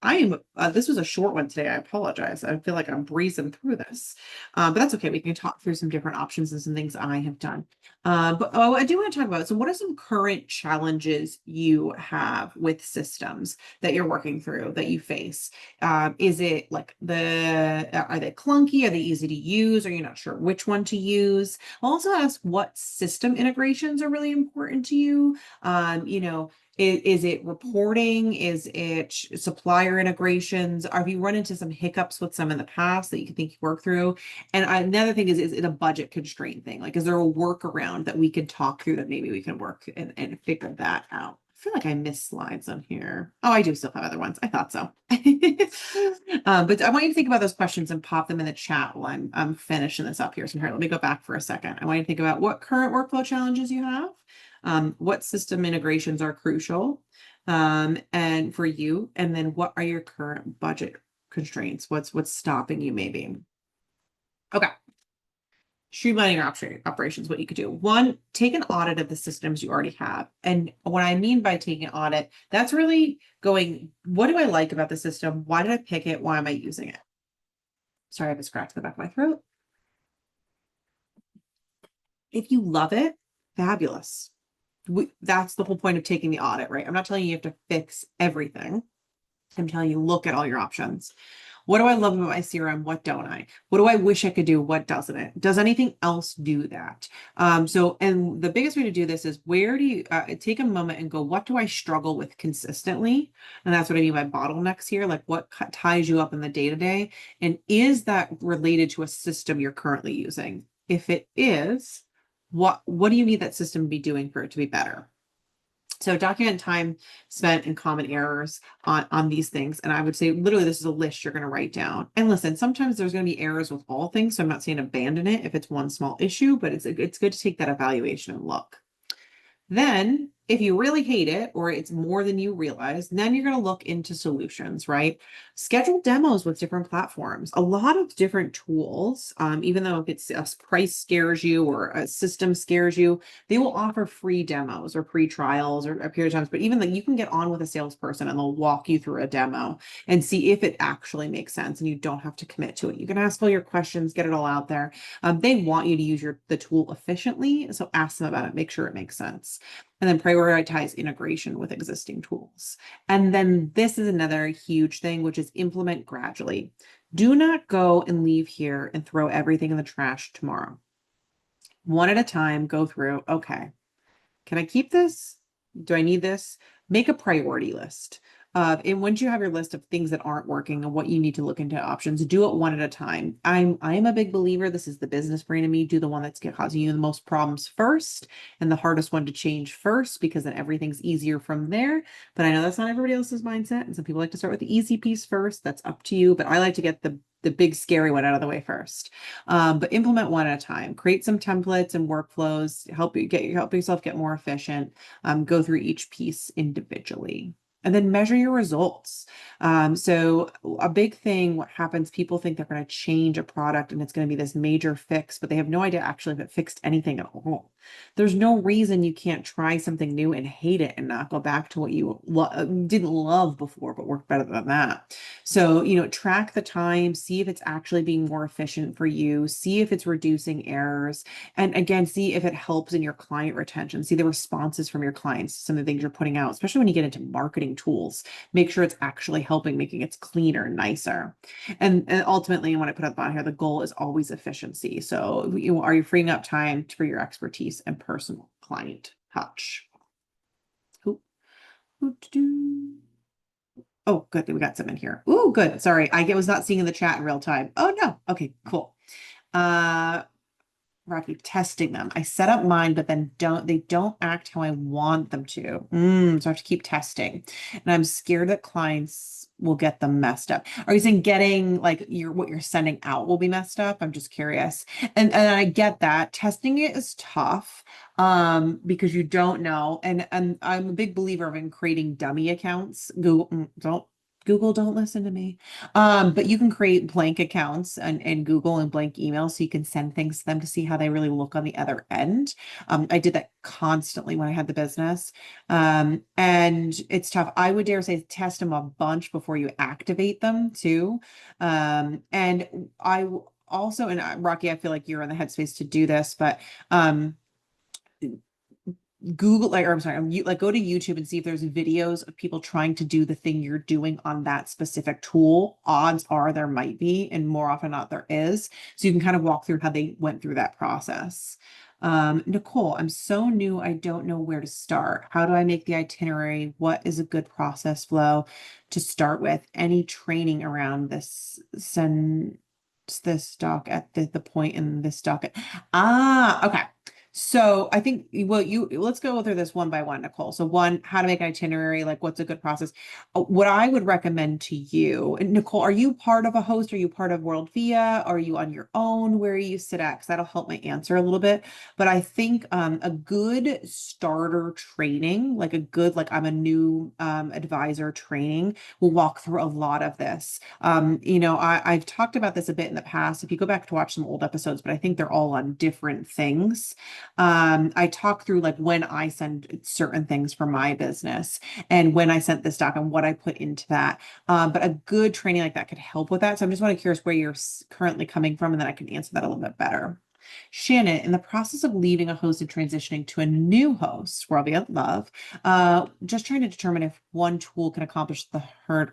I am, this was a short one today. I apologize. I feel like I'm breezing through this. But that's okay. We can talk through some different options and some things I have done. But oh, I do want to talk about, so what are some current challenges you have with systems that you're working through that you face? Is it like are they clunky? Are they easy to use? Are you not sure which one to use? I'll also ask what system integrations are really important to you. You know, is it reporting? Is it supplier integrations? Have you run into some hiccups with some in the past that you can think you work through? And another thing is it a budget constraint thing? Like, is there a workaround that we could talk through that maybe we can work and figure that out? I feel like I missed slides on here. Oh, I do still have other ones. I thought so. But I want you to think about those questions and pop them in the chat while I'm finishing this up here. So here, let me go back for a second. I want you to think about what current workflow challenges you have. What system integrations are crucial and for you, and then what are your current budget constraints? What's stopping you maybe? Okay. Streamlining your operations, what you could do. One, take an audit of the systems you already have. And what I mean by taking an audit, that's really going, what do I like about the system? Why did I pick it? Why am I using it? Sorry, I have a scratch in the back of my throat. If you love it, fabulous. That's the whole point of taking the audit, right? I'm not telling you have to fix everything. I'm telling you, look at all your options. What do I love about my CRM? What don't I? What do I wish I could do? What doesn't it? Does anything else do that? And the biggest way to do this is where do you take a moment and go, what do I struggle with consistently? And that's what I mean by bottlenecks here. Like what ties you up in the day-to-day? And is that related to a system you're currently using? If it is, what do you need that system to be doing for it to be better? So document time spent and common errors on these things. And I would say literally this is a list you're going to write down. And listen, sometimes there's going to be errors with all things. So I'm not saying abandon it if it's one small issue, but it's good to take that evaluation and look. Then, if you really hate it or it's more than you realize, then you're going to look into solutions, right? Schedule demos with different platforms, a lot of different tools. Even though if it's a price scares you or a system scares you, they will offer free demos or free trials or a period of times. But even that you can get on with a salesperson and they'll walk you through a demo and see if it actually makes sense and you don't have to commit to it. You can ask all your questions, get it all out there. They want you to use the tool efficiently. So ask them about it, make sure it makes sense. And then prioritize integration with existing tools. And then this is another huge thing, which is implement gradually. Do not go and leave here and throw everything in the trash tomorrow. One at a time, go through, okay, can I keep this? Do I need this? Make a priority list. And once you have your list of things that aren't working and what you need to look into options, do it one at a time. I'm a big believer. This is the business brain in me. Do the one that's causing you the most problems first and the hardest one to change first, because then everything's easier from there. But I know that's not everybody else's mindset. And some people like to start with the easy piece first. That's up to you. But I like to get the big scary one out of the way first. But implement one at a time. Create some templates and workflows. Help yourself get more efficient. Go through each piece individually. And then measure your results. So a big thing, what happens, people think they're going to change a product and it's going to be this major fix, but they have no idea actually if it fixed anything at all. There's no reason you can't try something new and hate it and not go back to what you didn't love before, but work better than that. So, track the time, see if it's actually being more efficient for you, see if it's reducing errors, and again, see if it helps in your client retention, see the responses from your clients, some of the things you're putting out, especially when you get into marketing tools, make sure it's actually helping, making it cleaner, nicer. And ultimately, when I put up on here, the goal is always efficiency. So are you freeing up time for your expertise and personal client touch? Oh, good. We got some in here. Oh, good. Sorry. I was not seeing in the chat in real time. Oh, no. Okay, cool. Rocky, testing them. I set up mine, but then they don't act how I want them to. So I have to keep testing. And I'm scared that clients will get them messed up. Are you saying getting like what you're sending out will be messed up? I'm just curious. And I get that. Testing it is tough because you don't know. And I'm a big believer in creating dummy accounts. Google, don't Google, don't listen to me. But you can create blank accounts and Google and blank emails so you can send things to them to see how they really look on the other end. I did that constantly when I had the business. And it's tough. I would dare say test them a bunch before you activate them too. And I also, and Rocky, I feel like you're in the headspace to do this, but Google, like, or I'm sorry, you like go to YouTube and see if there's videos of people trying to do the thing you're doing on that specific tool. Odds are there might be, and more often not there is. So you can kind of walk through how they went through that process. Nicole, I'm so new, I don't know where to start. How do I make the itinerary? What is a good process flow to start with? Any training around this? Send this doc at the point in this docket. Okay. So I think, well, let's go through this one by one, Nicole. So one, how to make an itinerary, like what's a good process. What I would recommend to you, and Nicole, are you part of a host? Are you part of World Via? Are you on your own? Where you sit at? Because that'll help my answer a little bit. But I think a good starter training, like a good, like I'm a new advisor training, will walk through a lot of this. I've talked about this a bit in the past. If you go back to watch some old episodes, but I think they're all on different things. I talk through like when I send certain things for my business and when I sent this doc and what I put into that. But a good training like that could help with that. So I'm just want to curious where you're currently coming from, and then I can answer that a little bit better. Shannon, in the process of leaving a host and transitioning to a new host, where I'll be at love, just trying to determine if one tool can accomplish the herd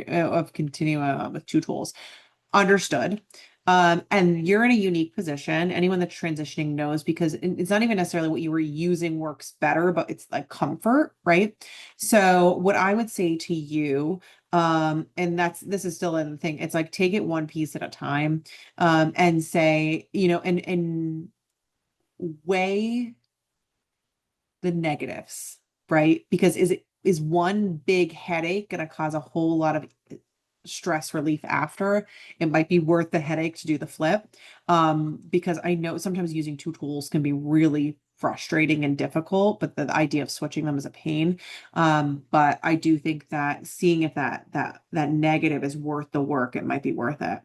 of continuing with two tools. Understood. And you're in a unique position. Anyone that's transitioning knows, because it's not even necessarily what you were using works better, but it's like comfort, right? So what I would say to you, and this is still in the thing, it's like take it one piece at a time, and say, and weigh the negatives, right? Because is one big headache going to cause a whole lot of stress relief after? It might be worth the headache to do the flip, because I know sometimes using two tools can be really frustrating and difficult, but the idea of switching them is a pain. But I do think that seeing if that negative is worth the work, it might be worth it.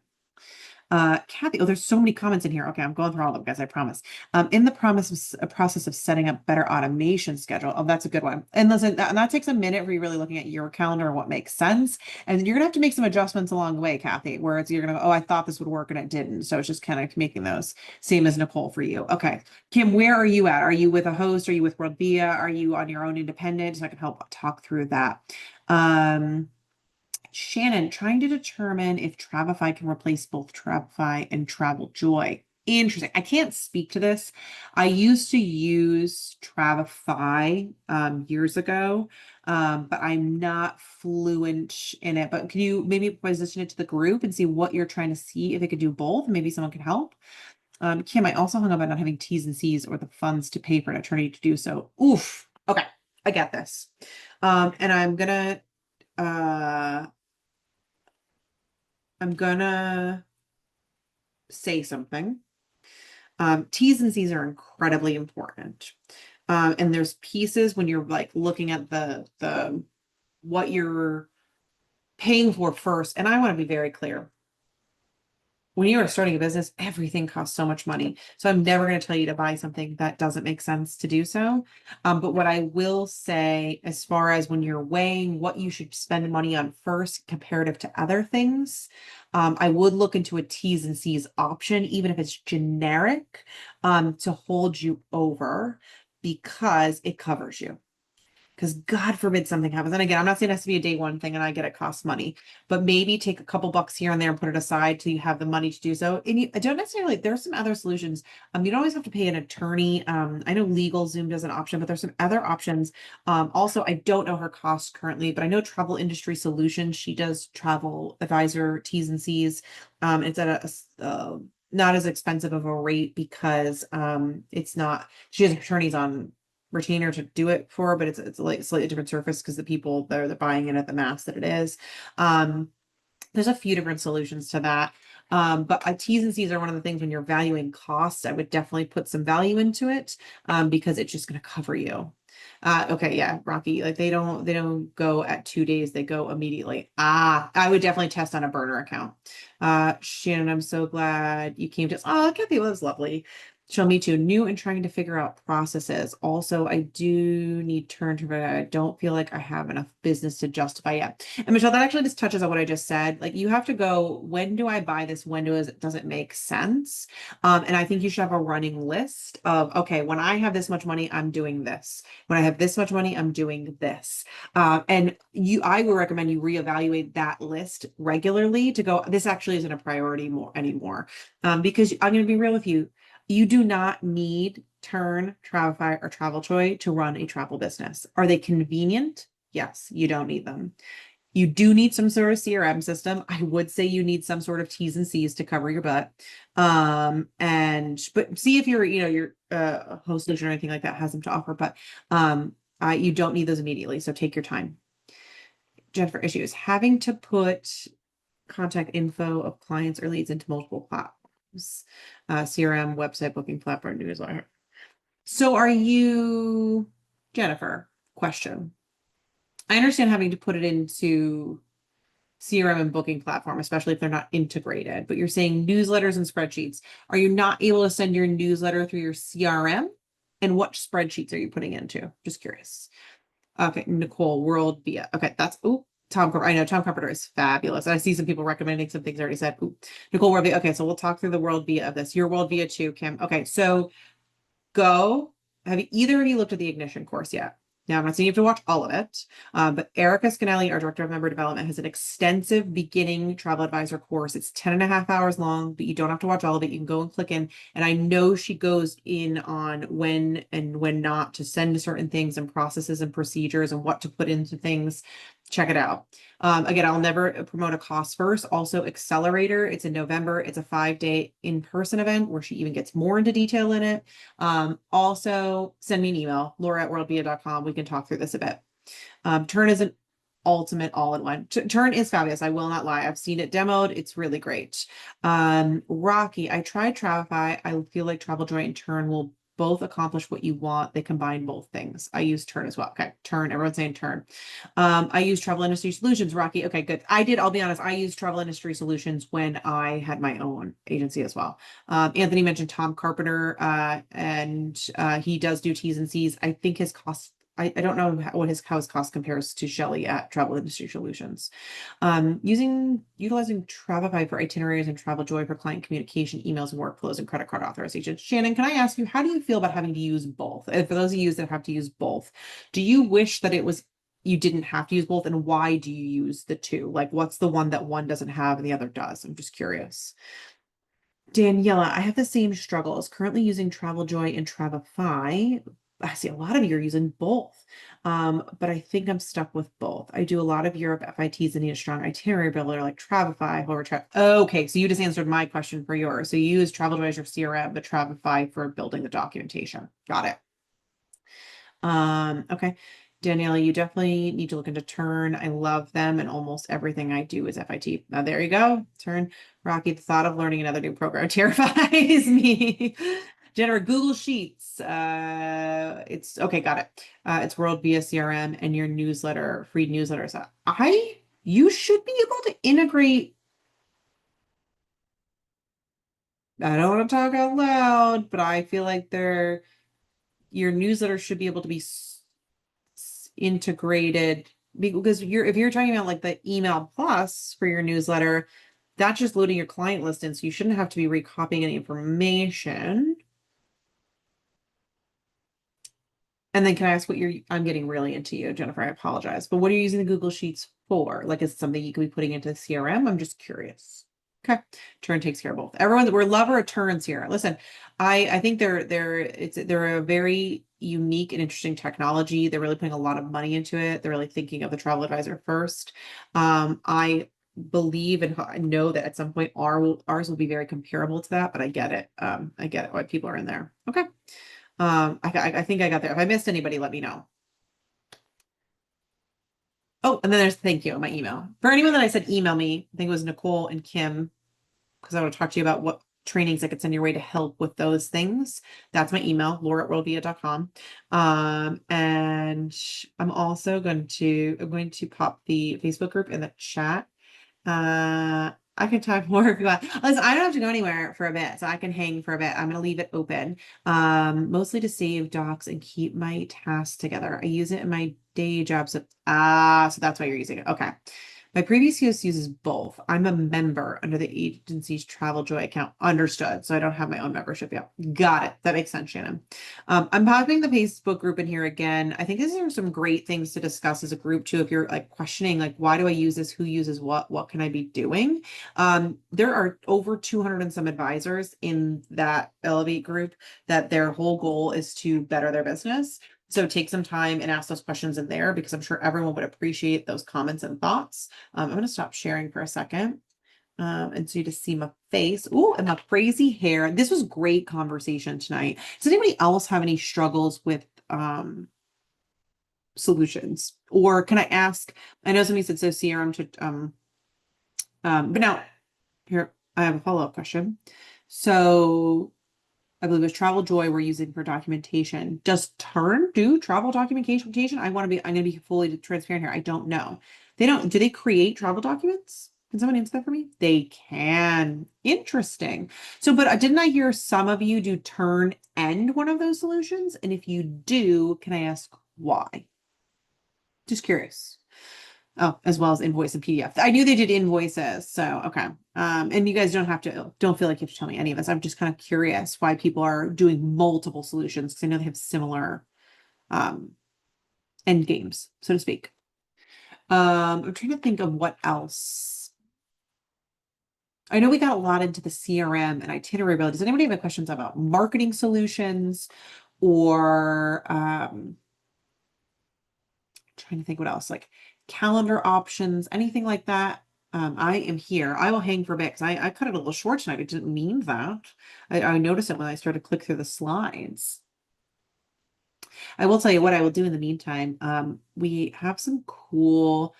Kathy, oh, there's so many comments in here. Okay, I'm going through all of them, guys, I promise. In the process of setting up better automation schedule. Oh, that's a good one. And listen, that takes a minute for you really looking at your calendar and what makes sense. And you're gonna have to make some adjustments along the way, Kathy, where you're gonna go, oh, I thought this would work and it didn't. So it's just kind of making those. Same as Nicole for you. Okay. Kim, where are you at? Are you with a host? Are you with World Via? Are you on your own independent? So I can help talk through that. Shannon, trying to determine if Travefy can replace both Travefy and TravelJoy. Interesting. I can't speak to this. I used to use Travefy years ago, but I'm not fluent in it. But can you maybe position it to the group and see what you're trying to see if it could do both? Maybe someone can help. Kim, I also hung up on not having T's and C's or the funds to pay for an attorney to do so. Oof. Okay, I get this. And I'm gonna say something. T's and C's are incredibly important. And there's pieces when you're like looking at the what you're paying for first. And I want to be very clear. When you are starting a business, everything costs so much money. So I'm never going to tell you to buy something that doesn't make sense to do so. But what I will say, as far as when you're weighing what you should spend money on first comparative to other things, I would look into a T's and C's option, even if it's generic, to hold you over, because it covers you. Because God forbid something happens. And again, I'm not saying it has to be a day one thing and I get it costs money, but maybe take a couple bucks here and there and put it aside till you have the money to do so. And I don't necessarily, there's some other solutions. You don't always have to pay an attorney. I know LegalZoom does an option, but there's some other options. Also, I don't know her costs currently, but I know Travel Industry Solutions. She does travel advisor T's and C's. It's at a not as expensive of a rate because it's not, she has attorneys on retainer to do it for, but it's a like slightly different surface because the people they're buying it at the mass that it is. There's a few different solutions to that. But T's and C's are one of the things when you're valuing costs, I would definitely put some value into it, because it's just going to cover you. Okay, yeah, Rocky. Like they don't go at 2 days, they go immediately. Ah, I would definitely test on a burner account. Shannon, I'm so glad you came to us. Oh, Kathy, that was lovely. Show me too. New and trying to figure out processes. Also, I do need turn to, but I don't feel like I have enough business to justify yet. And Michelle, that actually just touches on what I just said. Like you have to go, when do I buy this? When does it make sense? And I think you should have a running list of, okay, when I have this much money, I'm doing this. When I have this much money, I'm doing this. I would recommend you reevaluate that list regularly to go, this actually isn't a priority more anymore. Because I'm going to be real with you. You do not need Tern, Travefy, or TravelJoy to run a travel business. Are they convenient? Yes, you don't need them. You do need some sort of CRM system. I would say you need some sort of T's and C's to cover your butt. But see if your host solution or anything like that has them to offer. But you don't need those immediately. So take your time. Jennifer, issues having to put contact info of clients or leads into multiple platforms, CRM, website, booking platform, newsletter. So are you, Jennifer? Question. I understand having to put it into CRM and booking platform, especially if they're not integrated, but you're saying newsletters and spreadsheets. Are you not able to send your newsletter through your CRM? And what spreadsheets are you putting into? Just curious. Okay, Nicole, World Via. Okay, that's, Tom Carpenter. I know Tom Carpenter is fabulous. I see some people recommending some things already said. Nicole, World Via. Okay, so we'll talk through the World Via of this. Your World Via too, Kim. Okay, so have either of you looked at the Ignition course yet? Now, I'm not saying you have to watch all of it, but Erica Scanelli, our Director of Member Development, has an extensive beginning travel advisor course. It's 10.5 hours long, but you don't have to watch all of it. You can go and click in. And I know she goes in on when and when not to send certain things and processes and procedures and what to put into things. Check it out. Again, I'll never promote a cost first. Also, Accelerator, it's in November. It's a 5-day in-person event where she even gets more into detail in it. Also send me an email, laura@worldvia.com. We can talk through this a bit. Tern is an ultimate all-in-one. Tern is fabulous. I will not lie. I've seen it demoed. It's really great. Rocky, I tried Travefy. I feel like TravelJoy and Tern will both accomplish what you want. They combine both things. I use Tern as well. Okay, Tern. Everyone's saying Tern. I use Travel Industry Solutions. Rocky. Okay, good. I'll be honest. I used Travel Industry Solutions when I had my own agency as well. Anthony mentioned Tom Carpenter, and he does do T's and C's. I think his cost, I don't know how his cost compares to Shelley at Travel Industry Solutions. Utilizing Travefy for itineraries and TravelJoy for client communication, emails, and workflows, and credit card authorization. Shannon, can I ask you, how do you feel about having to use both? And for those of you that have to use both, do you wish that you didn't have to use both, and why do you use the two? Like, what's the one that one doesn't have and the other does? I'm just curious. Daniela, I have the same struggles. Currently using TravelJoy and Travefy. I see a lot of you are using both, but I think I'm stuck with both. I do a lot of Europe FITs and need a strong itinerary builder like Travefy. Okay, so you just answered my question for yours. So you use TravelJoy as your CRM, but Travefy for building the documentation. Got it. Okay. Daniela, you definitely need to look into Tern. I love them, and almost everything I do is FIT. Now, there you go. Tern. Rocky, the thought of learning another new program terrifies me. Jennifer, Google Sheets. It's okay, got it. It's World via CRM and your newsletter, free newsletters. You should be able to integrate. I don't want to talk out loud, but I feel like your newsletter should be able to be integrated, because if you're talking about like the email plus for your newsletter, that's just loading your client list in, so you shouldn't have to be recopying any information. And then can I ask I'm getting really into you, Jennifer, I apologize, but what are you using the Google Sheets for? Like, is it something you could be putting into CRM? I'm just curious. Okay, Tern takes care of both. Everyone, we're lover of Terns here. Listen, I think they're a very unique and interesting technology. They're really putting a lot of money into it. They're really thinking of the travel advisor first. I believe and know that at some point ours will be very comparable to that, but I get it. I get it why people are in there. Okay. I think I got there. If I missed anybody, let me know. Oh, and then there's thank you in my email. For anyone that I said email me, I think it was Nicole and Kim, because I want to talk to you about trainings I could send your way to help with those things, that's my email, laura@worldvia.com. And I'm also going to pop the Facebook group in the chat. I can talk more if you want. Listen, I don't have to go anywhere for a bit, so I can hang for a bit. I'm gonna leave it open. Mostly to save docs and keep my tasks together. I use it in my day job. So that's why you're using it. Okay. My previous host uses both. I'm a member under the agency's TravelJoy account. Understood. So I don't have my own membership yet. Got it. That makes sense, Shannon. I'm popping the Facebook group in here again. I think these are some great things to discuss as a group too. If you're like questioning, like, why do I use this? Who uses what can I be doing? There are over 200 and some advisors in that Elevate group that their whole goal is to better their business. So take some time and ask those questions in there because I'm sure everyone would appreciate those comments and thoughts. I'm going to stop sharing for a second. And so you just see my face. Oh, and my crazy hair. This was great conversation tonight. Does anybody else have any struggles with solutions? Or can I ask, I know somebody said so CRM to but now here I have a follow-up question. So I believe it's TravelJoy we're using for documentation. Does Tern do travel documentation? I'm going to be fully transparent here. I don't know. Do they create travel documents? Can someone answer that for me? They can. Interesting. So, but didn't I hear some of you do Tern and one of those solutions? And if you do, can I ask why? Just curious. Oh, as well as invoice and PDF. I knew they did invoices. So, okay. And you guys don't feel like you have to tell me any of this. I'm just kind of curious why people are doing multiple solutions because I know they have similar end games, so to speak. I'm trying to think of what else. I know we got a lot into the CRM and itinerary build. Does anybody have any questions about marketing solutions or trying to think what else, like calendar options, anything like that? I am here. I will hang for a bit because I cut it a little short tonight. I didn't mean that. I noticed it when I started to click through the slides. I will tell you what I will do in the meantime. We have some cool,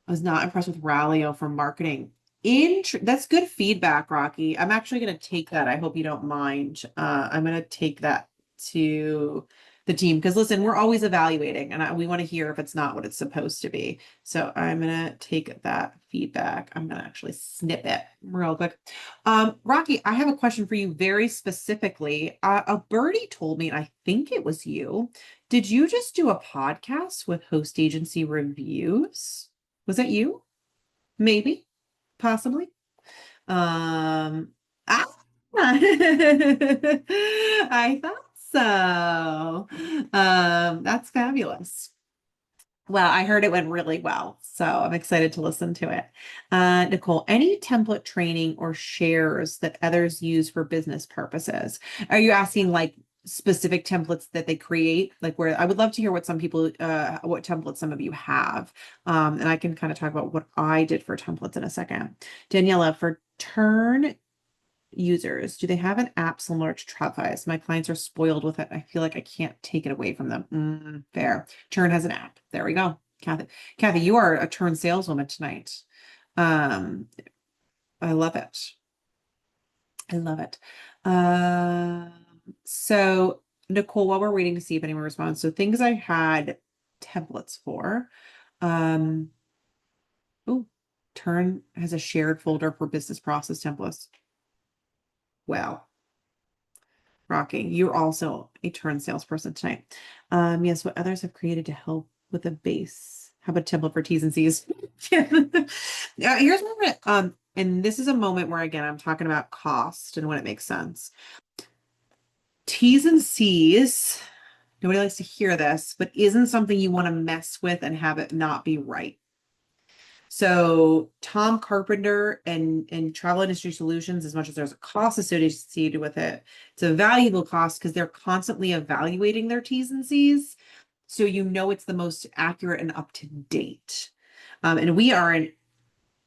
I was not impressed with Rallyo for marketing. That's good feedback, Rocky. I'm actually going to take that. I hope you don't mind. I'm going to take that to the team because listen, we're always evaluating and we want to hear if it's not what it's supposed to be. So I'm going to take that feedback. I'm going to actually snip it real quick. Rocky, I have a question for you very specifically. A birdie told me, and I think it was you. Did you just do a podcast with host agency reviews? Was that you? Maybe, possibly. Ah, I thought so. That's fabulous. Well, I heard it went really well, so I'm excited to listen to it. Nicole, any template training or shares that others use for business purposes? Are you asking like specific templates that they create? Like where I would love to hear what what templates some of you have. And I can kind of talk about what I did for templates in a second. Daniela, for Tern users, do they have an app similar to Travefy? My clients are spoiled with it. I feel like I can't take it away from them. Fair. Tern has an app. There we go. Kathy, you are a Tern saleswoman tonight. I love it. I love it. So Nicole, while we're waiting to see if anyone responds, so things I had templates for. Oh, Tern has a shared folder for business process templates. Wow. Rocky, you're also a Tern salesperson tonight. Yes, what others have created to help with a base. How about template for T's and C's? Here's what and this is a moment where again I'm talking about cost and when it makes sense. T's and C's, nobody likes to hear this, but isn't something you want to mess with and have it not be right. So Tom Carpenter and Travel Industry Solutions, as much as there's a cost associated with it, it's a valuable cost because they're constantly evaluating their T's and C's. So you know it's the most accurate and up to date. And we are in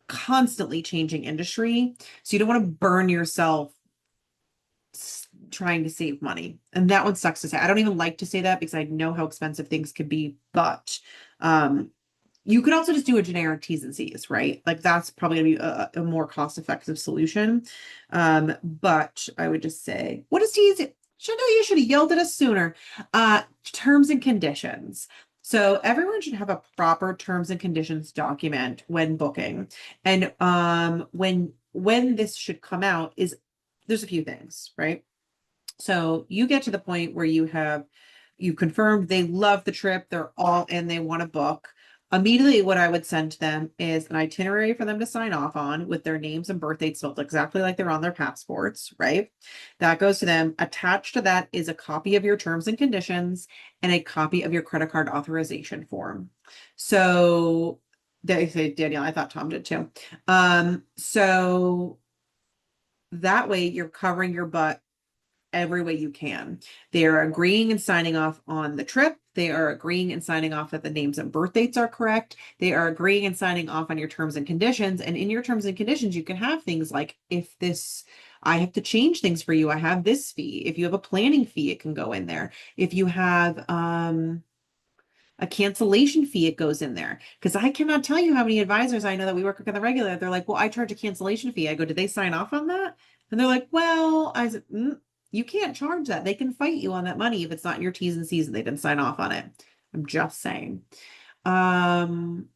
constantly changing industry. So you don't want to burn yourself trying to save money. And that one sucks to say. I don't even like to say that because I know how expensive things could be, but You could also just do a generic T's and C's, right? Like that's probably gonna be a more cost-effective solution. But I would just say, what is T's? Should know you should have yelled at us sooner. Terms and conditions. So everyone should have a proper terms and conditions document when booking. And when this should come out is there's a few things, right? So you get to the point where you confirmed they love the trip, they're all and they want to book. Immediately, what I would send to them is an itinerary for them to sign off on with their names and birth dates spelled exactly like they're on their passports, right? That goes to them. Attached to that is a copy of your terms and conditions and a copy of your credit card authorization form. So they say, Danielle, I thought Tom did too. So that way you're covering your butt every way you can. They are agreeing and signing off on the trip. They are agreeing and signing off that the names and birth dates are correct. They are agreeing and signing off on your terms and conditions. And in your terms and conditions, you can have things like if this, I have to change things for you, I have this fee. If you have a planning fee, it can go in there. If you have a cancellation fee, it goes in there. Because I cannot tell you how many advisors I know that we work with on the regular. They're like, well, I charge a cancellation fee. I go, did they sign off on that? And they're like, well, I said, you can't charge that. They can fight you on that money if it's not in your T's and C's and they didn't sign off on it. I'm just saying. And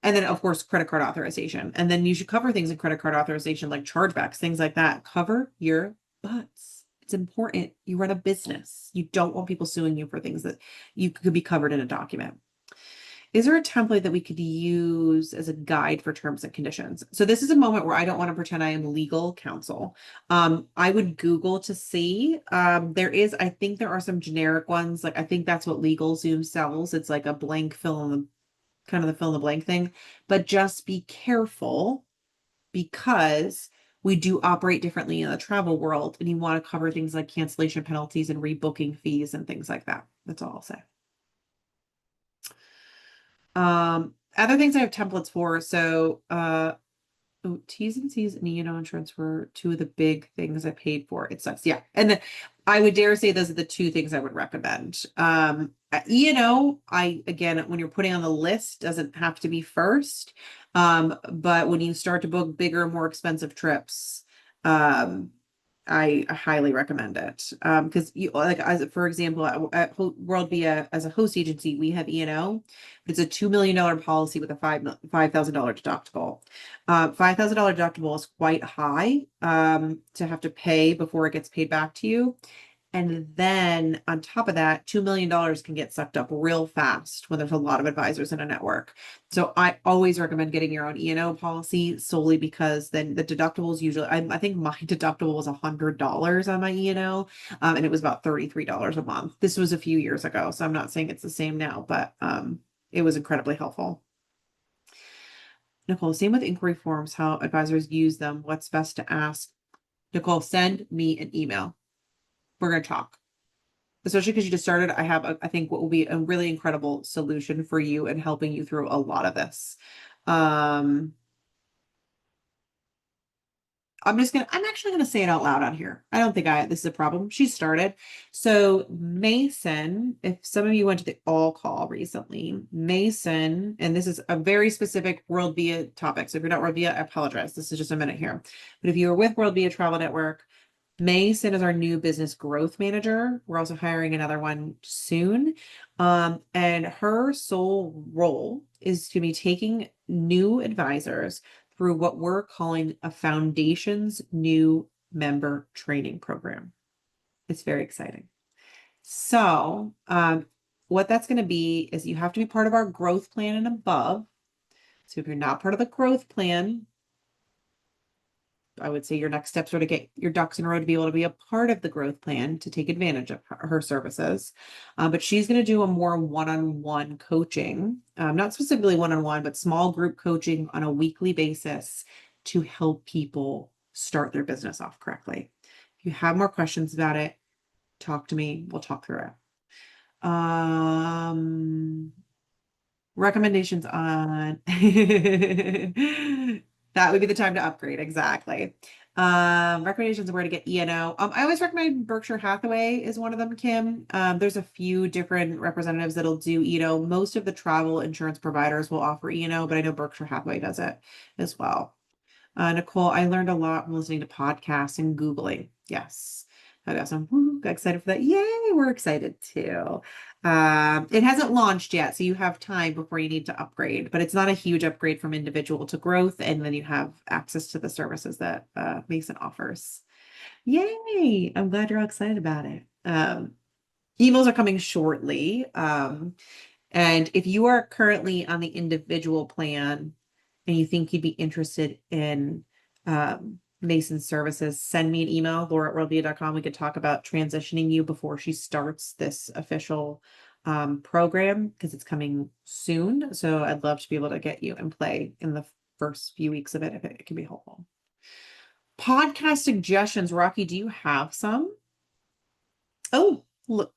then of course, credit card authorization. And then you should cover things in credit card authorization like chargebacks, things like that. Cover your butts. It's important. You run a business. You don't want people suing you for things that you could be covered in a document. Is there a template that we could use as a guide for terms and conditions? So this is a moment where I don't want to pretend I am legal counsel. I would Google to see. I think there are some generic ones. Like I think that's what LegalZoom sells. It's like a blank fill in the kind of the fill in the blank thing. But just be careful because we do operate differently in the travel world, and you want to cover things like cancellation penalties and rebooking fees and things like that. That's all I'll say. Other things I have templates for. So, T's and C's and E&O insurance were two of the big things I paid for. It sucks. Yeah. And then I would dare say those are the two things I would recommend. E&O, again, when you're putting on the list, doesn't have to be first. But when you start to book bigger, more expensive trips, I highly recommend it. Because you like as for example at World Via as a host agency, we have E&O. It's a $2 million policy with a $5,000 deductible. $5,000 deductible is quite high to have to pay before it gets paid back to you. And then on top of that, $2 million can get sucked up real fast when there's a lot of advisors in a network. So I always recommend getting your own E&O policy solely because then the deductibles usually, I think my deductible was $100 on my E&O, and it was about $33 a month. This was a few years ago, so I'm not saying it's the same now, but it was incredibly helpful. Nicole, same with inquiry forms, how advisors use them. What's best to ask? Nicole, send me an email. We're going to talk. Especially because you just started, I have, I think, what will be a really incredible solution for you and helping you through a lot of this. I'm actually gonna say it out loud on here. I don't think this is a problem. She started. So Mason, if some of you went to the all call recently, Mason, and this is a very specific World Via topic. So if you're not World Via, I apologize. This is just a minute here. But if you were with World Via Travel Network, Mason is our new business growth manager. We're also hiring another one soon. And her sole role is to be taking new advisors through what we're calling a Foundations New Member Training Program. It's very exciting. So, what that's going to be is you have to be part of our growth plan and above. So if you're not part of the growth plan, I would say your next steps are to get your ducks in a row to be able to be a part of the growth plan to take advantage of her services. But she's going to do a more one-on-one coaching, not specifically one-on-one, but small group coaching on a weekly basis to help people start their business off correctly. If you have more questions about it, talk to me. We'll talk through it. Recommendations on that would be the time to upgrade. Exactly. Recommendations of where to get E&O. I always recommend Berkshire Hathaway is one of them, Kim. There's a few different representatives that'll do E&O. Most of the travel insurance providers will offer E&O, but I know Berkshire Hathaway does it as well. Nicole, I learned a lot from listening to podcasts and Googling. Yes. I got some got excited for that. Yay, we're excited too. It hasn't launched yet, so you have time before you need to upgrade, but it's not a huge upgrade from individual to growth, and then you have access to the services that Mason offers. Yay! I'm glad you're all excited about it. Emails are coming shortly. And if you are currently on the individual plan and you think you'd be interested in Mason's services, send me an email, laura@worldvia.com. We could talk about transitioning you before she starts this official program because it's coming soon. So I'd love to be able to get you in play in the first few weeks of it if it can be helpful. Podcast suggestions. Rocky, do you have some? Oh, look.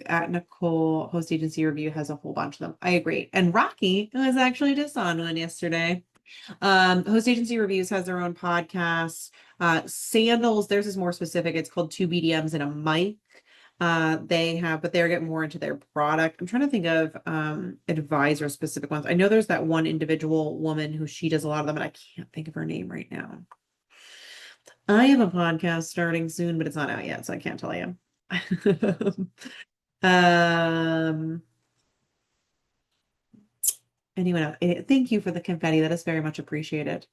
At Nicole Host Agency Review has a whole bunch of them. I agree. And Rocky was actually just on one yesterday. Host Agency Reviews has their own podcast. Sandals, theirs is more specific. It's called Two BDMs and a Mic. But they're getting more into their product. I'm trying to think of advisor specific ones. I know there's that one individual woman who she does a lot of them, and I can't think of her name right now. I have a podcast starting soon, but it's not out yet, so I can't tell you. Anyone else? Thank you for the confetti. That is very much appreciated.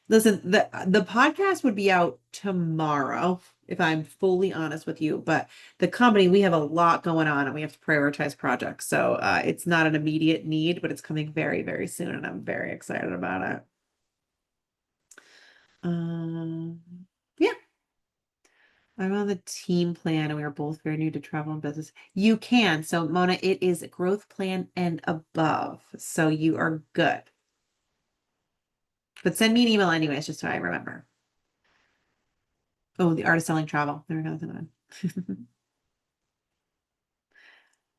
Listen, the podcast would be out tomorrow, if I'm fully honest with you. But the company, we have a lot going on and we have to prioritize projects. So it's not an immediate need, but it's coming very, very soon, and I'm very excited about it. Yeah. I'm on the team plan and we are both very new to travel and business. You can. So Mona, it is growth plan and above. So you are good. But send me an email anyways, just so I remember. Oh, the art of selling travel. There we go.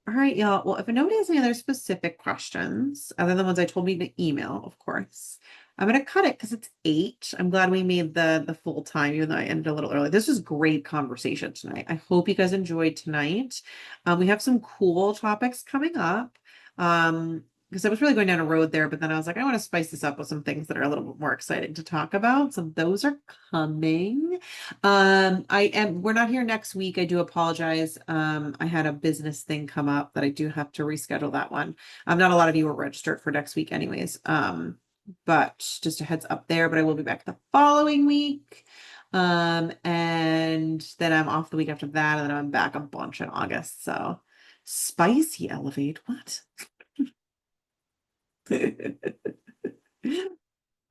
All right, y'all. Well, if nobody has any other specific questions, other than the ones I told me to email, of course, I'm gonna cut it because it's 8. I'm glad we made the full time, even though I ended a little early. This was great conversation tonight. I hope you guys enjoyed tonight. We have some cool topics coming up. Because I was really going down a road there, but then I was like, I want to spice this up with some things that are a little bit more exciting to talk about. So those are coming. We're not here next week. I do apologize. I had a business thing come up that I do have to reschedule that one. Not a lot of you are registered for next week anyways. But just a heads up there, but I will be back the following week. And then I'm off the week after that, and then I'm back a bunch in August. So spicy elevate. What?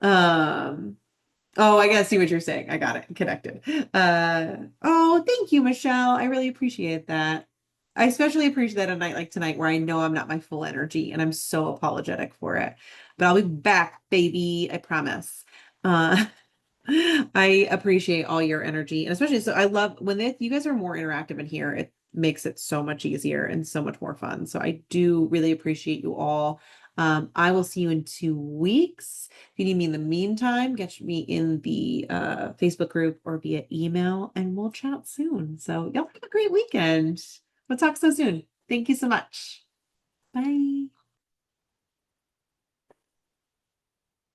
Oh, I gotta see what you're saying. I got it connected. Oh, thank you, Michelle. I really appreciate that. I especially appreciate that a night like tonight where I know I'm not my full energy and I'm so apologetic for it. But I'll be back, baby. I promise. I appreciate all your energy, and especially so I love when you guys are more interactive in here. It makes it so much easier and so much more fun. So I do really appreciate you all. I will see you in 2 weeks. If you need me in the meantime, get me in the Facebook group or via email, and we'll chat soon. So y'all have a great weekend. We'll talk so soon. Thank you so much. Bye.